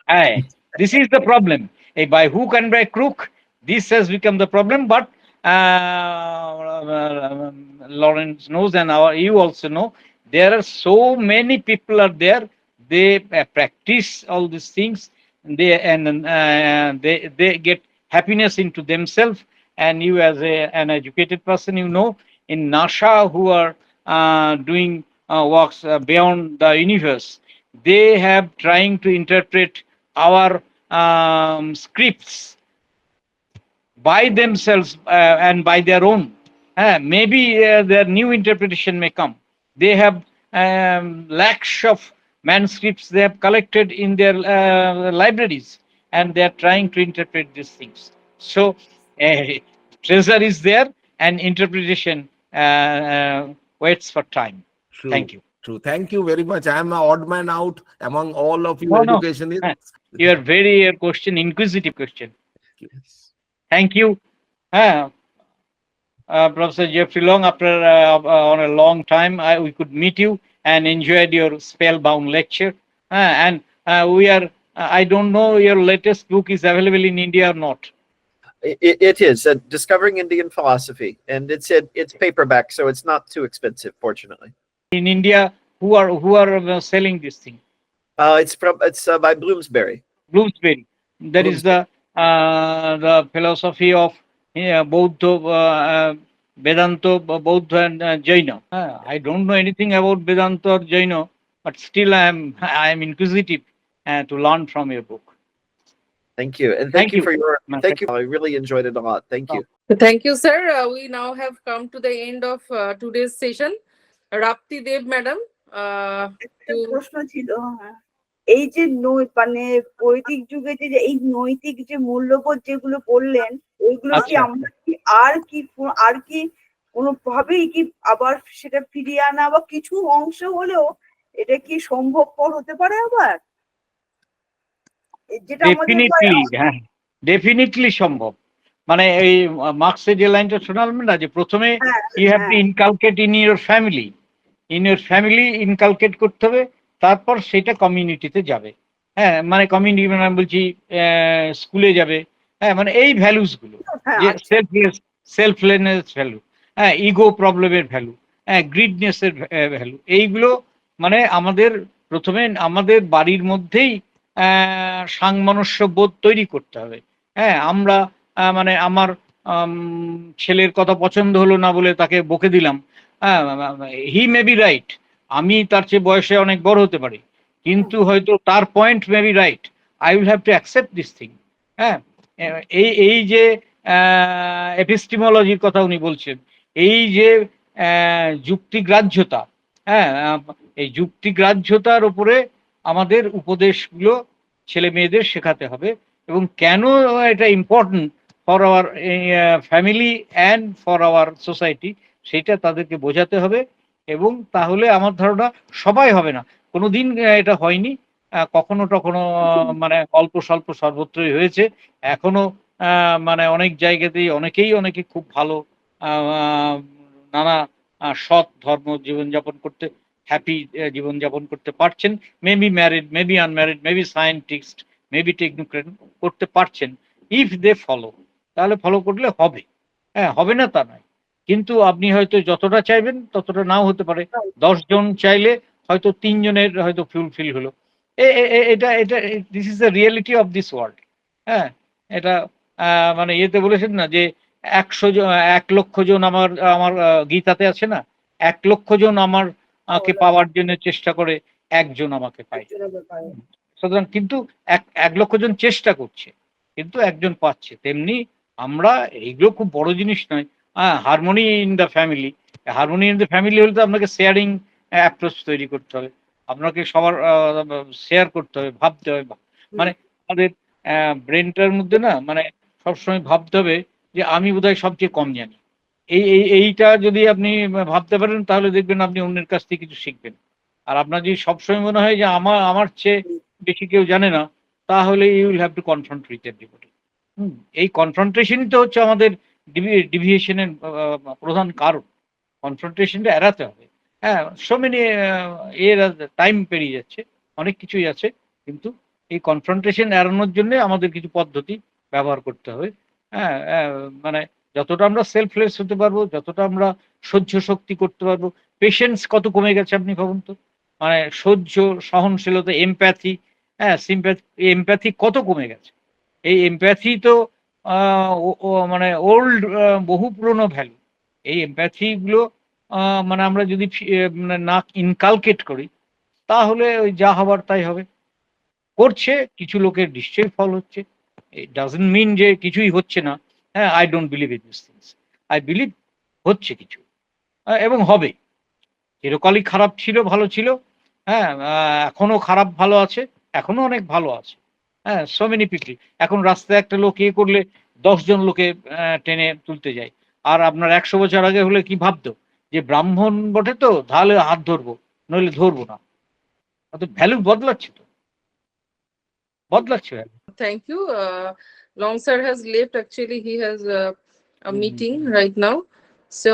Aye. This is the problem. By hook and by crook, this has become the problem. But Lawrence knows, and you also know, there are so many people are there. They practice all these things. They get happiness into themselves. And you, as an educated person, you know, in NASA who are doing works beyond the universe, they have trying to interpret our scripts by themselves and by their own. Maybe their new interpretation may come. They have lakhs of manuscripts they have collected in their libraries, and they are trying to interpret these things. So treasure is there, and interpretation waits for time. True. Thank you. True. Thank you very much. I am an odd man out among all of you No, no. educationists. Your very question, inquisitive question. Yes. Thank you. Professor Jeffery.Long, after on a long time, we could meet you and enjoyed your spellbound lecture. And we are, I don't know your latest book is available in India or not. It is Discovering Indian Philosophy, and it's paperback, so it's not too expensive, fortunately. In India, who are selling this thing? It's by Bloomsbury. Bloomsbury. That is the philosophy of Bauddha, Vedanta, Bauddha, and Jaina. I don't know anything about Vedanta or Jaina, but still I am inquisitive to learn from your book. Thank you, and thank you for your thank you. I really enjoyed it a lot. Thank you. Thank you, sir. We now have come to the end of today's session. Rapti Dev, madam. একটা প্রশ্ন ছিল, এই যে মানে বৈদিক যুগে যে এই নৈতিক যে মূল্যবোধ যেগুলো বললেন, ওইগুলো কি আমরা আর কি কোনোভাবেই কি আবার সেটা ফিরিয়ে আনা বা কিছু অংশ হলেও এটা কি সম্ভবপর হতে পারে আবার? যেটা ডেফিনেটলি সম্ভব। মানে এই মার্কসের যে লাইনটা শোনালেন না, যে প্রথমে you have to inculcate in your family inculcate করতে হবে, তারপর সেটা কমিউনিটিতে যাবে। হ্যাঁ, মানে কমিউনিটি মানে আমি বলছি স্কুলে যাবে। হ্যাঁ, মানে এই ভ্যালুস গুলো, যে সেলফলেসনেস ভ্যালু, হ্যাঁ, ইগো প্রবলেমের ভ্যালু, হ্যাঁ, গ্রিডনেসের ভ্যালু, এইগুলো মানে আমাদের প্রথমে আমাদের বাড়ির মধ্যেই সাংমনস্য বোধ তৈরি করতে হবে। হ্যাঁ, আমরা মানে আমার ছেলের কথা পছন্দ হলো না বলে তাকে বকে দিলাম। হ্যাঁ, হি মে বি রাইট, আমি তার চেয়ে বয়সে অনেক বড় হতে পারি, কিন্তু হয়তো তার point may be right, I will have to accept this thing. হ্যাঁ, এই যে এপিস্টিমোলজির কথা উনি বলছেন, এই যে যুক্তিগ্রাহ্যতা, হ্যাঁ, এই যুক্তিগ্রাহ্যতার উপরে আমাদের উপদেশগুলো ছেলে মেয়েদের শেখাতে হবে এবং কেন এটা important for our family and for our society সেটা তাদেরকে বোঝাতে হবে। এবং তাহলে আমার ধারণা সবাই হবে না, কোনোদিন এটা হয়নি, কখনো টখনো মানে অল্প স্বল্প সর্বত্রই হয়েছে, এখনো মানে অনেক জায়গাতেই অনেকে খুব ভালো নানা সৎ ধর্ম জীবনযাপন করতে হ্যাপি জীবনযাপন করতে পারছেন, maybe married, maybe unmarried, maybe scientist, maybe technocrat করতে পারছেন, ইফ দে ফলো, তাহলে ফলো করলে হবে। হ্যাঁ, হবে না তা নয়, কিন্তু আপনি হয়তো যতটা চাইবেন ততটা নাও হতে পারে। 10 জন চাইলে হয়তো 3 জনের হয়তো ফুলফিল হলো। এটা এটা this is the reality of this world. হ্যাঁ, এটা মানে ইয়েতে বলেছেন না যে 100 জন, 1 লক্ষ জন আমার আমার গীতাতে আছে না, 1 লক্ষ জন আমার কে পাওয়ার জন্য চেষ্টা করে, একজন আমাকে পায়। সুতরাং কিন্তু 1 লক্ষ জন চেষ্টা করছে কিন্তু একজন পাচ্ছে। তেমনি আমরা, এইগুলো খুব বড় জিনিস নয়। Harmony in the family, harmony in the family হলে তো আপনাকে শেয়ারিং অ্যাপ্রোচ তৈরি করতে হবে, আপনাকে সবার শেয়ার করতে হবে, ভাবতে হবে। মানে আমাদের ব্রেনটার মধ্যে না মানে সবসময় ভাবতে হবে যে আমি বোধহয় সবচেয়ে কম জানি। এইটা যদি আপনি ভাবতে পারেন তাহলে দেখবেন আপনি অন্যের কাছ থেকে কিছু শিখবেন। আর আপনার যদি সবসময় মনে হয় যে আমার চেয়ে বেশি কেউ জানে না, তাহলে you will have to confront with everybody. এই কনফ্রন্টেশনই তো হচ্ছে আমাদের ডিভিয়েশনের প্রধান কারণ। কনফ্রন্টেশনটা এড়াতে হবে। হ্যাঁ, সো মেনি এর টাইম পেরিয়ে যাচ্ছে, অনেক কিছুই আছে, কিন্তু এই কনফ্রন্টেশন এড়ানোর জন্য আমাদের কিছু পদ্ধতি ব্যবহার করতে হবে। হ্যাঁ, মানে যতটা আমরা সেলফলেস হতে পারবো, যতটা আমরা সহ্য শক্তি করতে পারবো। পেশেন্স কত কমে গেছে আপনি ভাবুন তো, মানে সহ্য, সহনশীলতা, এমপ্যাথি, হ্যাঁ সিম্প্যাথি, এমপ্যাথি কত কমে গেছে। এই এমপ্যাথি তো মানে ওল্ড, বহু পুরনো ভ্যালু। এই এমপ্যাথি গুলো মানে আমরা যদি মানে না ইনকালকেট করি, তাহলে ওই যা হবার তাই হবে। করছে কিছু লোকের নিশ্চয়ই ফল হচ্ছে, ইট ডাজন্ট মিন যে কিছুই হচ্ছে না। হ্যাঁ, I don't believe in this things, I believe হচ্ছে কিছু এবং হবে। চিরকালই খারাপ ছিল, ভালো ছিল। হ্যাঁ, এখনো খারাপ ভালো আছে, এখনো অনেক ভালো আছে। হ্যাঁ, সো মেনি পিপল। এখন রাস্তায় একটা লোক ইয়ে করলে 10 জন লোকে টেনে তুলতে যায়। আর আপনার 100 বছর আগে হলে কি ভাবতো যে ব্রাহ্মণ বটে তো তাহলে হাত ধরবো, নইলে ধরবো না। অত ভ্যালু বদলাচ্ছে তো, বদলাচ্ছে value. Thank you. Long sir has left. Actually, he has a meeting right now. So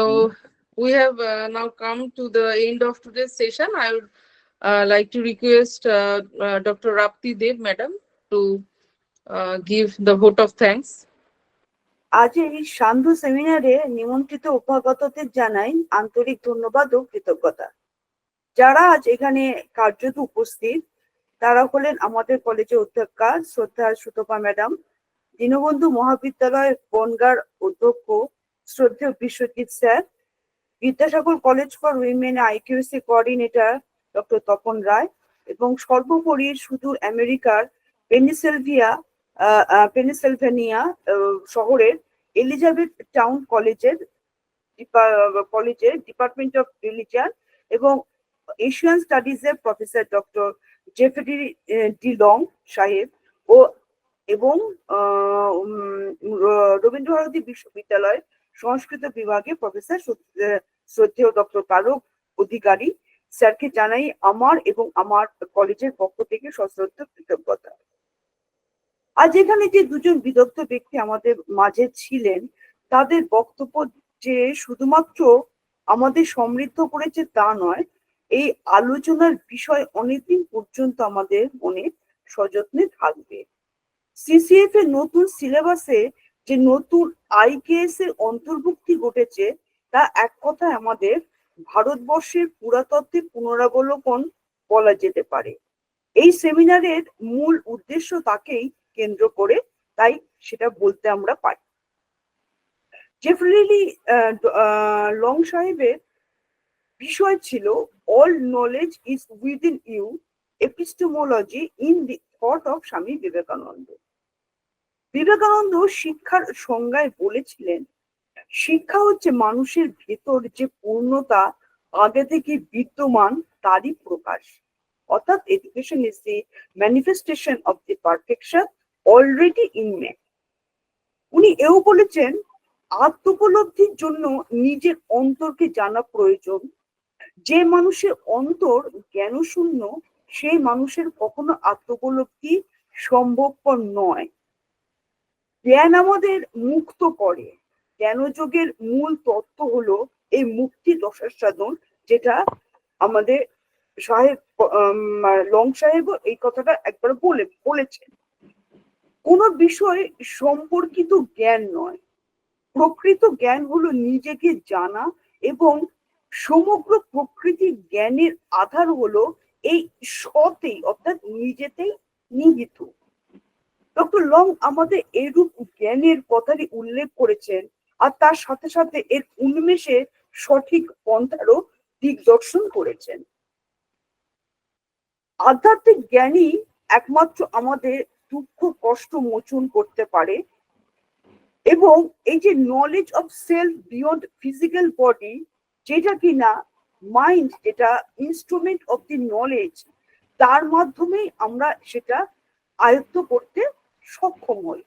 we have now come to the end of today's session. I would like to request Dr. Rapti Dev, madam, to give the vote of thanks. আজ এই সান্ধ্য সেমিনারে নিমন্ত্রিত উপাগতদের জানাই আন্তরিক ধন্যবাদ ও কৃতজ্ঞতা। যারা আজ এখানে কার্যত উপস্থিত তারা হলেন আমাদের কলেজের অধ্যক্ষা শ্রদ্ধা সুতপা ম্যাডাম, দীনবন্ধু মহাবিদ্যালয় বনগাঁর অধ্যক্ষ শ্রদ্ধেয় Biswajit sir, Vidyasagar college for women IQAC coordinator doctor Tapan Roy এবং সর্বোপরি সুদূর আমেরিকার পেনিসিলভেনিয়া শহরের এলিজাবেথ টাউন কলেজের ডিপার্টমেন্ট অফ রিলিজিয়ন এবং এশিয়ান স্টাডিজের প্রফেসর ডক্টর Jeffery.D.Long সাহেব এবং রবীন্দ্রভারতী বিশ্ববিদ্যালয় সংস্কৃত বিভাগে প্রফেসর শ্রদ্ধেয় ডক্টর তারক অধিকারী স্যারকে জানাই আমার এবং আমার কলেজের পক্ষ থেকে সশ্রদ্ধ কৃতজ্ঞতা। আজ এখানে যে দুজন বিদগ্ধ ব্যক্তি আমাদের মাঝে ছিলেন, তাদের বক্তব্য যে শুধুমাত্র আমাদের সমৃদ্ধ করেছে তা নয়, এই আলোচনার বিষয় অনেকদিন পর্যন্ত আমাদের মনে সযত্নে থাকবে। CCF এর নতুন সিলেবাসে যে নতুন IQAC এর অন্তর্ভুক্তি ঘটেছে তা এক কথায় আমাদের ভারতবর্ষের পুরাতত্ত্বের পুনরাবলোকন বলা যেতে পারে। এই সেমিনারের মূল উদ্দেশ্য তাকেই কেন্দ্র করে, তাই সেটা বলতে আমরা পারি। Jeffery.D.Long সাহেবের বিষয় ছিল all knowledge is within you, epistemology in the thought of Swami Vivekananda. Vivekananda শিক্ষার সংজ্ঞায় বলেছিলেন, শিক্ষা হচ্ছে মানুষের ভেতর যে পূর্ণতা আগে থেকে বিদ্যমান তারই প্রকাশ। অর্থাৎ education is the manifestation of the perfection already in man. উনি এও বলেছেন, আত্মোপলব্ধির জন্য নিজের অন্তরকে জানা প্রয়োজন। যে মানুষের অন্তর জ্ঞানশূন্য, সেই মানুষের কখনো আত্মোপলব্ধি সম্ভবপর নয়। জ্ঞান আমাদের মুক্ত করে। জ্ঞানযোগের মূল তত্ত্ব হলো এই মুক্তি দশার সাধন, যেটা আমাদের সাহেব লং সাহেব এই কথাটা একবার বলেছেন। কোন বিষয় সম্পর্কিত জ্ঞান নয়, প্রকৃত জ্ঞান হলো নিজেকে জানা, এবং সমগ্র প্রকৃতির জ্ঞানের আধার হলো এই সতেই, অর্থাৎ নিজেতেই নিহিত। ডক্টর লং আমাদের এরূপ জ্ঞানের কথাটি উল্লেখ করেছেন, আর তার সাথে সাথে এর উন্মেষে সঠিক পন্থারও দিগদর্শন করেছেন। আধ্যাত্মিক জ্ঞানই একমাত্র আমাদের দুঃখ কষ্ট মোচন করতে পারে, এবং এই যে knowledge of self beyond physical body, যেটা কিনা মাইন্ড, যেটা ইনস্ট্রুমেন্ট অফ দি নলেজ, তার মাধ্যমেই আমরা সেটা আয়ত্ত করতে সক্ষম হই।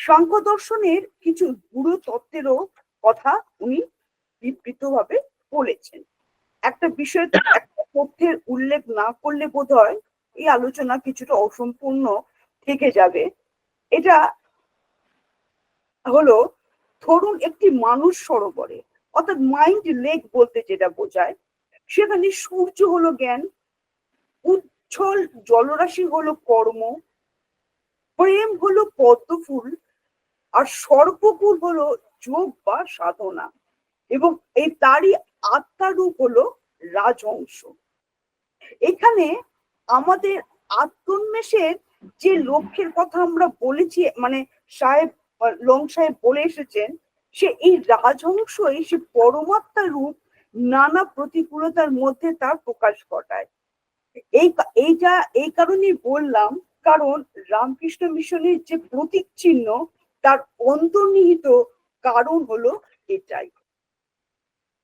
সাংখ্য দর্শনের কিছু গুরু তত্ত্বেরও কথা উনি বিবৃতভাবে বলেছেন। একটা বিষয়, একটা তথ্যের উল্লেখ না করলে বোধহয় এই আলোচনা কিছুটা অসম্পূর্ণ থেকে যাবে। এটা হলো, ধরুন একটি মানুষ সরোবরে, অর্থাৎ মাইন্ড লেক বলতে যেটা বোঝায়, সেখানে সূর্য হলো জ্ঞান, উচ্ছল জলরাশি হলো কর্ম, প্রেম হলো পদ্মফুল, আর সর্বগুণ হলো যোগ বা সাধনা, এবং এই তারই আত্মারূপ হলো রাজহংস। এখানে আমাদের আত্মোন্মেষের যে লক্ষ্যের কথা আমরা বলেছি, মানে সাহেব লং সাহেব বলে এসেছেন, সে এই রাজহংসই সে পরমাত্মা রূপ নানা প্রতিকূলতার মধ্যে তার প্রকাশ ঘটায়। এই কারণেই বললাম, কারণ রামকৃষ্ণ মিশনের যে প্রতীক চিহ্ন, তার অন্তর্নিহিত কারণ হলো এটাই।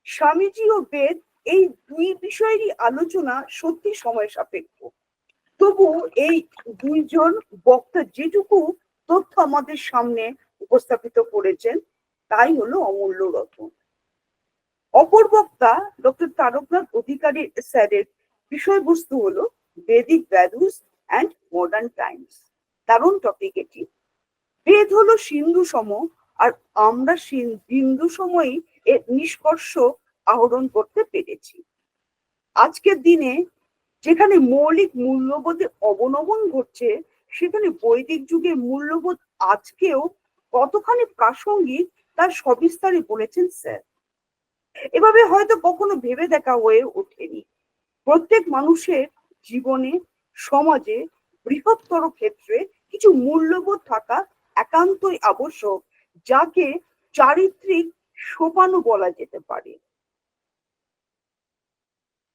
স্বামীজি ও বেদ, এই দুই বিষয়েরই আলোচনা সত্যি সময় সাপেক্ষ। তবু এই দুইজন বক্তা যেটুকু তথ্য আমাদের সামনে উপস্থাপিত করেছেন, তাই হলো অমূল্য রত্ন। অপর বক্তা ডক্টর তারকনাথ অধিকারী স্যারের বিষয়বস্তু হলো বেদিক ভ্যালুস অ্যান্ড মডার্ন টাইমস। দারুণ টপিক এটি। বেদ হলো সিন্ধু সম, আর আমরা বিন্দু সময়ই এর নিষ্কর্ষ আহরণ করতে পেরেছি। আজকের দিনে যেখানে মৌলিক মূল্যবোধের অবনমন ঘটছে, সেখানে বৈদিক যুগের মূল্যবোধ আজকেও কতখানি প্রাসঙ্গিক তার সবিস্তারে বলেছেন স্যার। এভাবে হয়তো কখনো ভেবে দেখা হয়ে ওঠেনি। প্রত্যেক মানুষের জীবনে, সমাজে, বৃহত্তর ক্ষেত্রে কিছু মূল্যবোধ থাকা একান্তই আবশ্যক, যাকে চারিত্রিক সোপানও বলা যেতে পারে।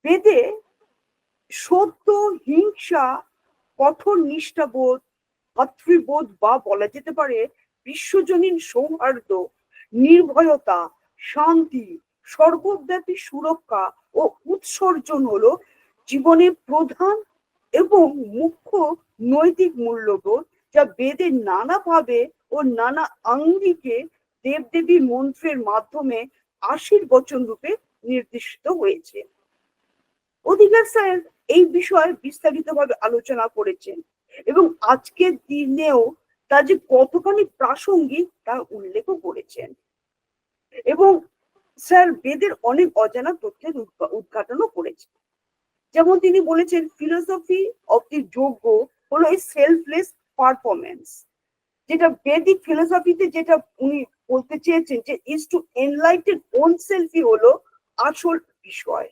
বেদে সত্য, হিংসা, কঠোর নিষ্ঠাবোধ, ভাতৃবোধ, বা বলা যেতে পারে বিশ্বজনীন সৌহার্দ্য, নির্ভয়তা, শান্তি, সর্বব্যাপী সুরক্ষা ও উৎসর্জন হলো জীবনের প্রধান এবং মুখ্য নৈতিক মূল্যবোধ, যা বেদের নানাভাবে ও নানা আঙ্গিকে দেবদেবী মন্ত্রের মাধ্যমে আশীর্বচন রূপে নির্দিষ্ট হয়েছে। অধিকার স্যার এই বিষয়ে বিস্তারিতভাবে আলোচনা করেছেন, এবং আজকের দিনেও তা যে কতখানি প্রাসঙ্গিক তা উল্লেখ করেছেন। এবং স্যার বেদের অনেক অজানা তথ্যের উদ্ঘাটনও করেছেন। যেমন তিনি বলেছেন, ফিলোসফি অফ দি যোগ্য হলো এই সেলফলেস পারফরমেন্স, যেটা বেদিক ফিলোসফিতে যেটা উনি বলতে চেয়েছেন যে ইজ টু এনলাইটেন ওন সেলফই হলো আসল বিষয়।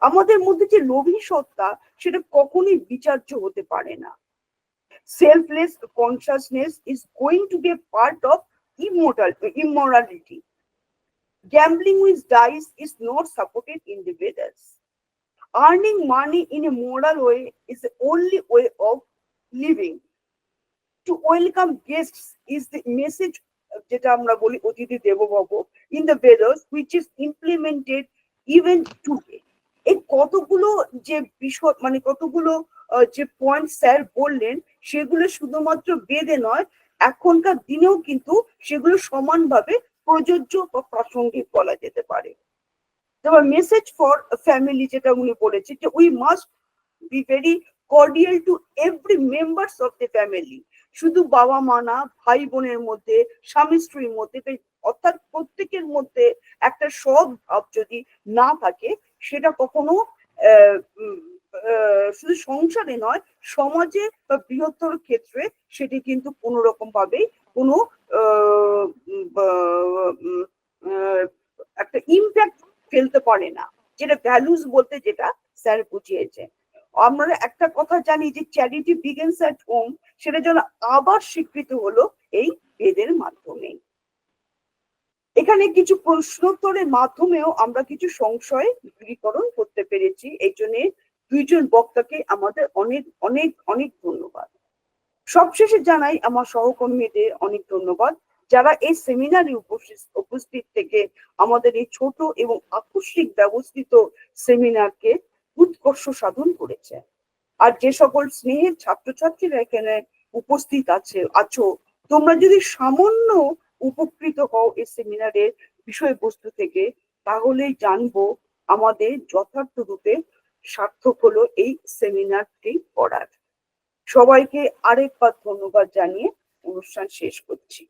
আমাদের মধ্যে যে লোভী সত্তা, সেটা কখনোই বিচার্য হতে পারে না। Selfless consciousness is going to be a part of immorality. Gambling with dice is not supported in the Vedas. Earning money in a moral way is the only way of living. To welcome guests is the message, যেটা আমরা বলি অতিথি দেবো ভব, in the Vedas, which is implemented even today. এই কতগুলো যে বিষয় মানে কতগুলো যে পয়েন্ট স্যার বললেন, সেগুলো শুধুমাত্র বেদে নয়, এখনকার দিনেও কিন্তু সেগুলো সমানভাবে প্রযোজ্য বা প্রাসঙ্গিক বলা যেতে পারে। যেমন মেসেজ ফর ফ্যামিলি যেটা উনি বলেছেন, যে we must be very cordial to every members of the family. শুধু বাবা মা না, ভাই বোনের মধ্যে, স্বামী স্ত্রীর মধ্যে, অর্থাৎ প্রত্যেকের মধ্যে একটা সৎ ভাব যদি না থাকে, সেটা কখনো শুধু সংসারে নয়, সমাজে বা বৃহত্তর ক্ষেত্রে সেটি কিন্তু কোনো রকম ভাবে কোনো একটা ইম্প্যাক্ট ফেলতে পারে না, যেটা ভ্যালুস বলতে যেটা স্যার বুঝিয়েছে। আমরা একটা কথা জানি যে চ্যারিটি বিগিনস অ্যাট হোম, সেটা যেন আবার স্বীকৃত হলো এই বেদের মাধ্যমে। এখানে কিছু প্রশ্নোত্তরের মাধ্যমেও আমরা কিছু সংশয় দূরীকরণ করতে পেরেছি। এই জন্য দুইজন বক্তাকে আমাদের অনেক অনেক অনেক ধন্যবাদ। সবশেষে জানাই আমার সহকর্মীদের অনেক ধন্যবাদ, যারা এই সেমিনারে উপস্থিত থেকে আমাদের এই ছোট এবং আকস্মিক ব্যবস্থিত সেমিনারকে উৎকর্ষ সাধন করেছে। আর যে সকল স্নেহের ছাত্রছাত্রীরা এখানে উপস্থিত আছো, তোমরা যদি সামান্য উপকৃত হও এই সেমিনারের বিষয়বস্তু থেকে, তাহলেই জানবো আমাদের যথার্থ রূপে সার্থক হলো এই সেমিনারটি করার। সবাইকে আরেকবার ধন্যবাদ জানিয়ে অনুষ্ঠান শেষ করছি।